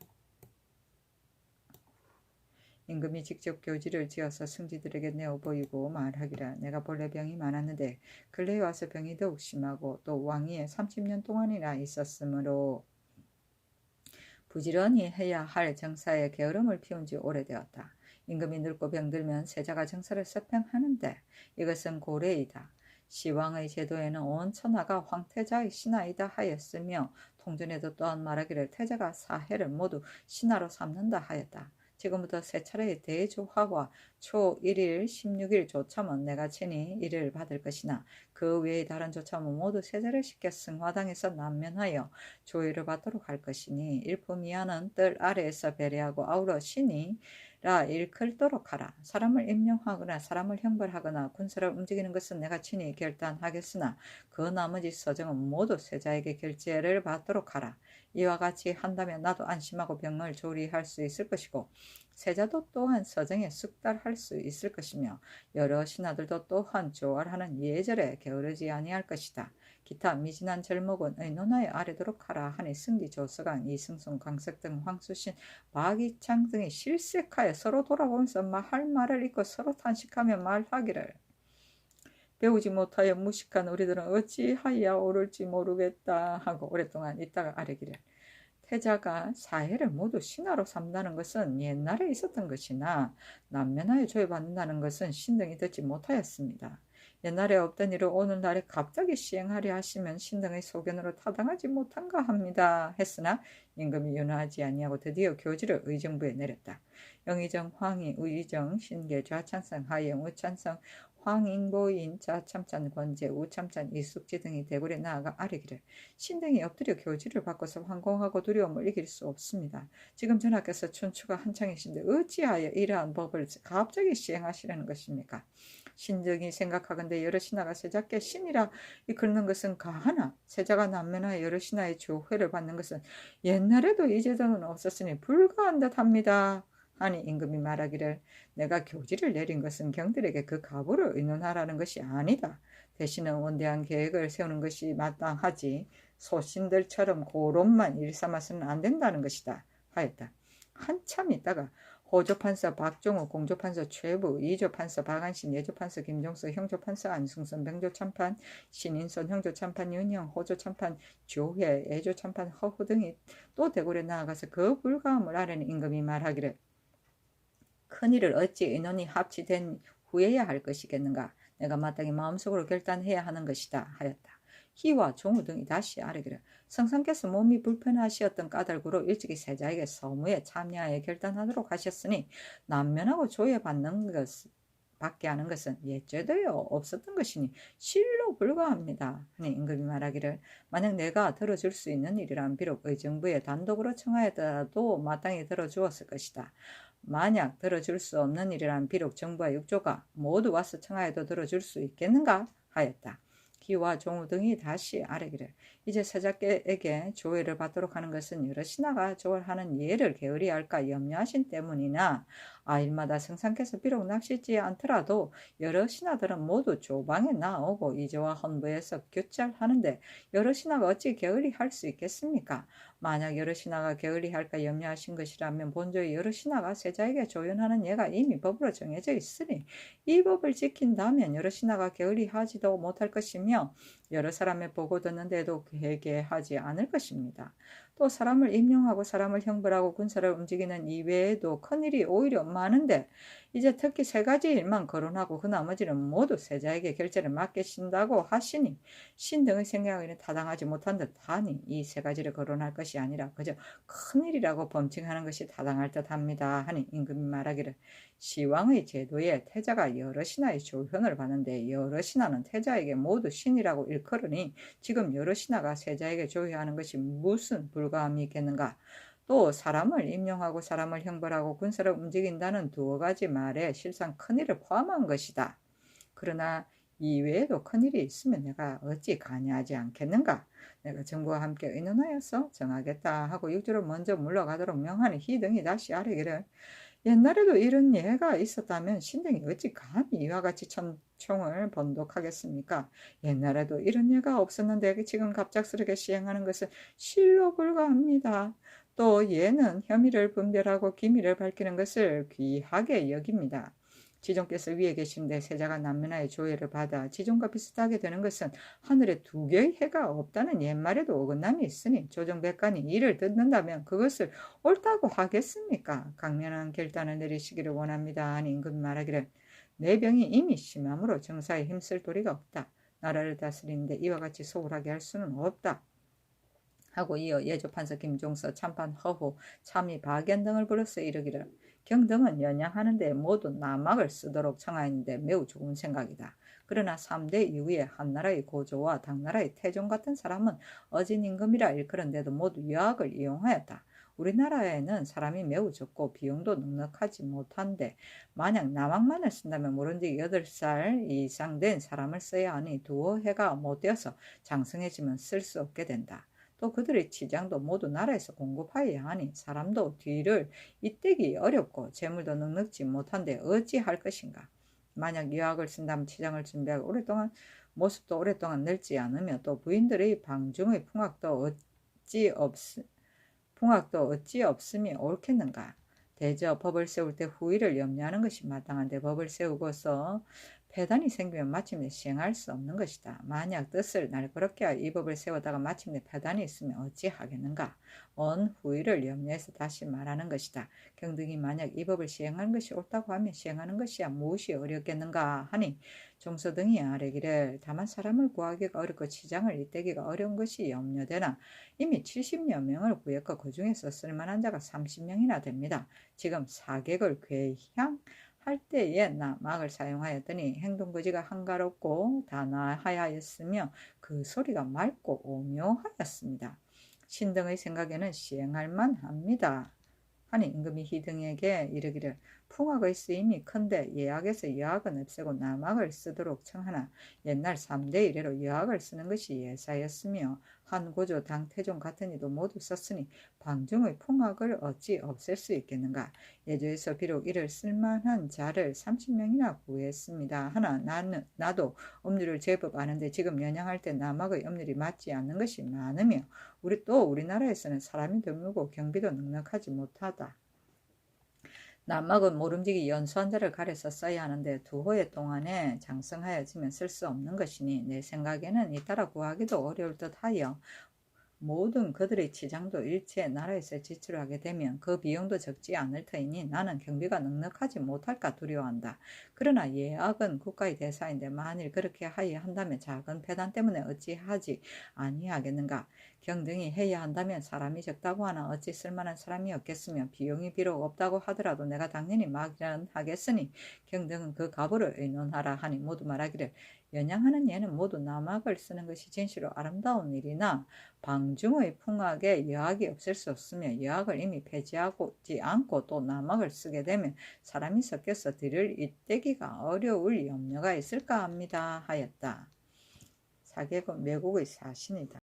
임금이 직접 교지를 지어서 승지들에게 내어 보이고 말하기라. 내가 본래 병이 많았는데 근래에 와서 병이 더욱 심하고 또 왕위에 30년 동안이나 있었으므로 부지런히 해야 할 정사에 게으름을 피운 지 오래되었다. 임금이 늙고 병들면 세자가 정사를 서평하는데 이것은 고례이다. 시왕의 제도에는 온 천하가 황태자의 신하이다 하였으며 통전에도 또한 말하기를 태자가 사해를 모두 신하로 삼는다 하였다. 지금부터 세 차례의 대조화와 초 1일 16일 조참은 내가 친히 이를 받을 것이나 그 외의 다른 조참은 모두 세자를 시켜 승화당에서 난면하여 조의를 받도록 할 것이니 일품이하는 뜰 아래에서 배례하고 아우러 신이 라 일컬도록 하라. 사람을 임명하거나 사람을 형벌하거나 군사를 움직이는 것은 내가 친히 결단하겠으나 그 나머지 서정은 모두 세자에게 결제를 받도록 하라. 이와 같이 한다면 나도 안심하고 병을 조리할 수 있을 것이고 세자도 또한 서정에 숙달할 수 있을 것이며 여러 신하들도 또한 조활하는 예절에 게으르지 아니할 것이다. 기타 미진한 절목은 의논하여 아뢰도록 하라 하니 승지 조서강 이승손 강석 등 황수신 박이창 등이 실색하여 서로 돌아보면서 할 말을 잊고 서로 탄식하며 말하기를 배우지 못하여 무식한 우리들은 어찌하여 옳을지 모르겠다 하고 오랫동안 있다가 아뢰기를 태자가 사해를 모두 신하로 삼다는 것은 옛날에 있었던 것이나 남면하에 조여받는다는 것은 신등이 듣지 못하였습니다. 옛날에 없던 일을 오늘날에 갑자기 시행하려 하시면 신등의 소견으로 타당하지 못한가 합니다. 했으나 임금이 윤화하지 아니하고 드디어 교지를 의정부에 내렸다. 영의정, 황희, 우의정, 신계, 좌찬성, 하영, 우찬성, 황인보인, 자참찬, 권제, 우참찬, 이숙지 등이 대궐에 나아가 아뢰기를 신등이 엎드려 교지를 바꿔서 황공하고 두려움을 이길 수 없습니다. 지금 전하께서 춘추가 한창이신데 어찌하여 이러한 법을 갑자기 시행하시려는 것입니까? 신등이 생각하건대 여러 신하가 세자께 신이라 이끌는 것은 가하나 세자가 남면하여 여러 신하의 조회를 받는 것은 옛날에도 이제도는 없었으니 불가한 듯합니다. 하니 임금이 말하기를 내가 교지를 내린 것은 경들에게 그 가부를 의논하라는 것이 아니다. 대신은 원대한 계획을 세우는 것이 마땅하지 소신들처럼 고론만 일삼아서는 안 된다는 것이다 하였다. 한참 있다가 호조판서 박종우, 공조판서 최부, 이조판서 박안신, 예조판서 김종서, 형조판서 안승선, 병조참판 신인선, 형조참판 윤형, 호조참판 조회, 애조참판 허후 등이 또 대궐에 나아가서 그 불가함을 아뢰는 임금이 말하기를 큰일을 어찌 인원이 합치된 후에야 할 것이겠는가? 내가 마땅히 마음속으로 결단해야 하는 것이다 하였다. 희와 종우 등이 다시 아뢰기를 성상께서 몸이 불편하시었던 까닭으로 일찍이 세자에게 서무에 참여하여 결단하도록 하셨으니 남면하고 조여받는 것 받게 하는 것은 예죄되어 없었던 것이니 실로 불가합니다. 하니 임금이 말하기를 만약 내가 들어줄 수 있는 일이라면 비록 의정부에 단독으로 청하였더라도 마땅히 들어주었을 것이다. 만약 들어줄 수 없는 일이라면 비록 정부와 육조가 모두 와서 청하여도 들어줄 수 있겠는가 하였다. 기와 종우 등이 다시 아뢰기를 이제 세자께에게 조회를 받도록 하는 것은 여러 신하가 조월하는 예를 게으리 할까 염려하신 때문이나 일마다 성상께서 비록 납시지 않더라도 여러 신하들은 모두 조방에 나오고 이제와 헌부에서 교찰하는데 여러 신하가 어찌 게으리 할 수 있겠습니까? 만약 여러 신하가 게으리 할까 염려하신 것이라면 본조의 여러 신하가 세자에게 조연하는 예가 이미 법으로 정해져 있으니 이 법을 지킨다면 여러 신하가 게으리 하지도 못할 것이며 여러 사람의 보고 듣는데도 회개하지 않을 것입니다. 또 사람을 임용하고 사람을 형벌하고 군사를 움직이는 이외에도 큰일이 오히려 많은데 이제 특히 세 가지 일만 거론하고 그 나머지는 모두 세자에게 결제를 맡기신다고 하시니 신등의 생각에는 타당하지 못한 듯하니 이 세 가지를 거론할 것이 아니라 그저 큰일이라고 범칭하는 것이 타당할 듯합니다. 하니 임금이 말하기를 시왕의 제도에 태자가 여러 신하의 조현을 받는데 여러 신하는 태자에게 모두 신이라고 일컬으니 지금 여러 신하가 세자에게 조회하는 것이 무슨 불가함이 있겠는가? 또 사람을 임용하고 사람을 형벌하고 군사를 움직인다는 두 가지 말에 실상 큰일을 포함한 것이다. 그러나 이외에도 큰일이 있으면 내가 어찌 관여하지 않겠는가? 내가 정부와 함께 의논하여서 정하겠다 하고 육조로 먼저 물러가도록 명하니 희등이 다시 아뢰기를 옛날에도 이런 예가 있었다면 신등이 어찌 감히 이와 같이 총을 번독하겠습니까? 옛날에도 이런 예가 없었는데 지금 갑작스럽게 시행하는 것은 실로 불가합니다. 또 예는 혐의를 분별하고 기밀을 밝히는 것을 귀하게 여깁니다. 지존께서 위에 계신데 세자가 남면하의 조회를 받아 지존과 비슷하게 되는 것은 하늘에 두 개의 해가 없다는 옛말에도 어긋남이 있으니 조정백관이 이를 듣는다면 그것을 옳다고 하겠습니까? 강면한 결단을 내리시기를 원합니다. 하니 임금이 말하기를 내 병이 이미 심함으로 정사에 힘쓸 도리가 없다. 나라를 다스리는데 이와 같이 소홀하게 할 수는 없다. 하고 이어 예조판서 김종서, 참판 허후, 참의 박연 등을 불러서 이르기를 경등은 연양하는데 모두 남막을 쓰도록 청하였는데 매우 좋은 생각이다. 그러나 3대 이후에 한나라의 고조와 당나라의 태종 같은 사람은 어진 임금이라 일컬은데도 모두 여학을 이용하였다. 우리나라에는 사람이 매우 적고 비용도 넉넉하지 못한데 만약 남학만을 쓴다면 모른지 8살 이상 된 사람을 써야 하니 두어 해가 못 되어서 장성해지면 쓸 수 없게 된다. 또 그들의 치장도 모두 나라에서 공급하여야 하니 사람도 뒤를 잇대기 어렵고 재물도 넉넉지 못한데 어찌할 것인가. 만약 유학을 쓴다면 치장을 준비하고 오랫동안 모습도 오랫동안 늙지 않으며 또 부인들의 방중의 풍악도 어찌 없음이 옳겠는가. 대저 법을 세울 때 후일을 염려하는 것이 마땅한데 법을 세우고서 폐단이 생기면 마침내 시행할 수 없는 것이다. 만약 뜻을 날카롭게 하여 이 법을 세우다가 마침내 폐단이 있으면 어찌하겠는가. 온 후일을 염려해서 다시 말하는 것이다. 경등이 만약 이 법을 시행하는 것이 옳다고 하면 시행하는 것이야 무엇이 어렵겠는가 하니 종서등이 아뢰기를 다만 사람을 구하기가 어렵고 치장을 잇대기가 어려운 것이 염려되나 이미 70여 명을 구했고 그 중에서 쓸만한 자가 30명이나 됩니다. 지금 사객을 궤향할 때에 나막을 사용하였더니 행동거지가 한가롭고 단아하였으며 그 소리가 맑고 오묘하였습니다. 신등의 생각에는 시행할 만합니다. 하니 임금이 희등에게 이르기를 풍악의 쓰임이 큰데 예악에서 여악은 없애고 남악을 쓰도록 청하나 옛날 3대 이래로 여악을 쓰는 것이 예사였으며 한고조 당태종 같은 이도 모두 썼으니 방중의 풍악을 어찌 없앨 수 있겠는가. 예조에서 비록 이를 쓸만한 자를 30명이나 구했습니다. 하나 나도 법률을 제법 아는데 지금 연양할 때 남악의 법률이 맞지 않는 것이 많으며 우리나라에서는 사람이 드물고 경비도 넉넉하지 못하다. 남막은 모름지기 연수한 자를 가려서 써야 하는데 2회 동안에 장성하여지면 쓸 수 없는 것이니 내 생각에는 잇따라 구하기도 어려울 듯하여 모든 그들의 치장도 일체 나라에서 지출하게 되면 그 비용도 적지 않을 터이니 나는 경비가 넉넉하지 못할까 두려워한다. 그러나 예악은 국가의 대사인데 만일 그렇게 하여야 한다면 작은 폐단 때문에 어찌하지 아니하겠는가. 경등이 해야 한다면 사람이 적다고 하나 어찌 쓸만한 사람이 없겠으며 비용이 비록 없다고 하더라도 내가 당연히 마련하겠으니 경등은 그 가보를 의논하라 하니 모두 말하기를 연양하는 예는 모두 남악을 쓰는 것이 진실로 아름다운 일이나 방중의 풍악에 여악이 없을 수 없으며 여악을 이미 폐지하지 않고 또 남악을 쓰게 되면 사람이 섞여서 들을 잇대기가 어려울 염려가 있을까 합니다 하였다. 사객은 매국의 사신이다.